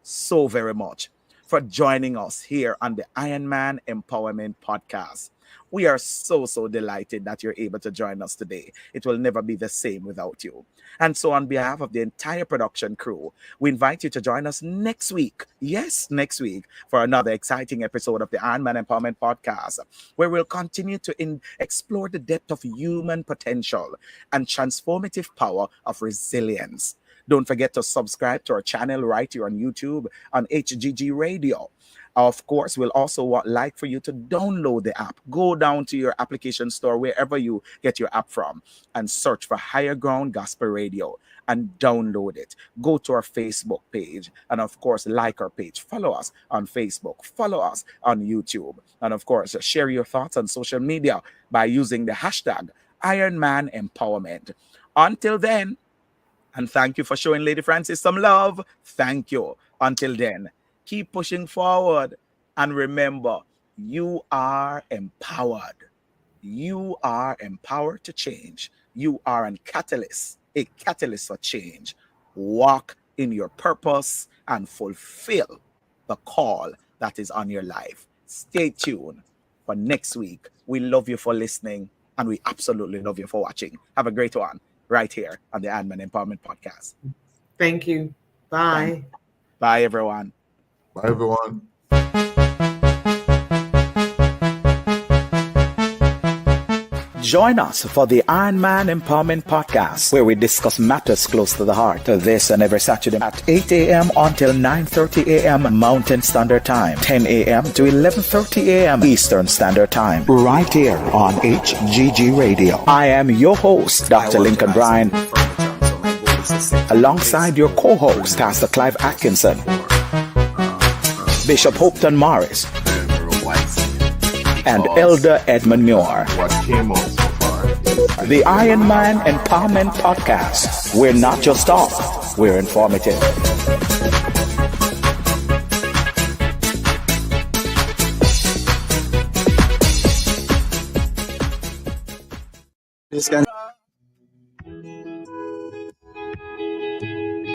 Speaker 1: so very much for joining us here on the Iron Man Empowerment Podcast. We are so delighted that you're able to join us today. It will never be the same without you. And so, on behalf of the entire production crew, we invite you to join us next week. Yes, next week for another exciting episode of the Iron Man Empowerment Podcast, where we'll continue to explore the depth of human potential and transformative power of resilience. Don't forget to subscribe to our channel right here on YouTube on HGG Radio. Of course, we'll also like for you to download the app. Go down to your application store, wherever you get your app from, and search for Higher Ground Gospel Radio and download it. Go to our Facebook page and, of course, like our page. Follow us on Facebook. Follow us on YouTube. And, of course, share your thoughts on social media by using the hashtag IronManEmpowerment. Until then, and thank you for showing Lady Francis some love. Thank you. Until then, keep pushing forward. And remember, you are empowered. You are empowered to change. You are a catalyst for change. Walk in your purpose and fulfill the call that is on your life. Stay tuned for next week. We love you for listening, and we absolutely love you for watching. Have a great one right here on the Iron Man Empowerment Podcast.
Speaker 5: Thank you. Bye.
Speaker 1: Bye, everyone.
Speaker 4: Bye, everyone.
Speaker 1: Join us for the Iron Man Empowerment Podcast, where we discuss matters close to the heart. This and every Saturday at 8 a.m. until 9:30 a.m. Mountain Standard Time, 10 a.m. to 11:30 a.m. Eastern Standard Time, right here on HGG Radio. I am your host, Dr. Lincoln Bryan, alongside your co-host, Pastor Clive Atkinson, Bishop Hopeton Morris, and Elder Edmund Muir.
Speaker 2: What came out so far is
Speaker 1: The Iron Man Empowerment Podcast. We're not just talk, we're informative. This can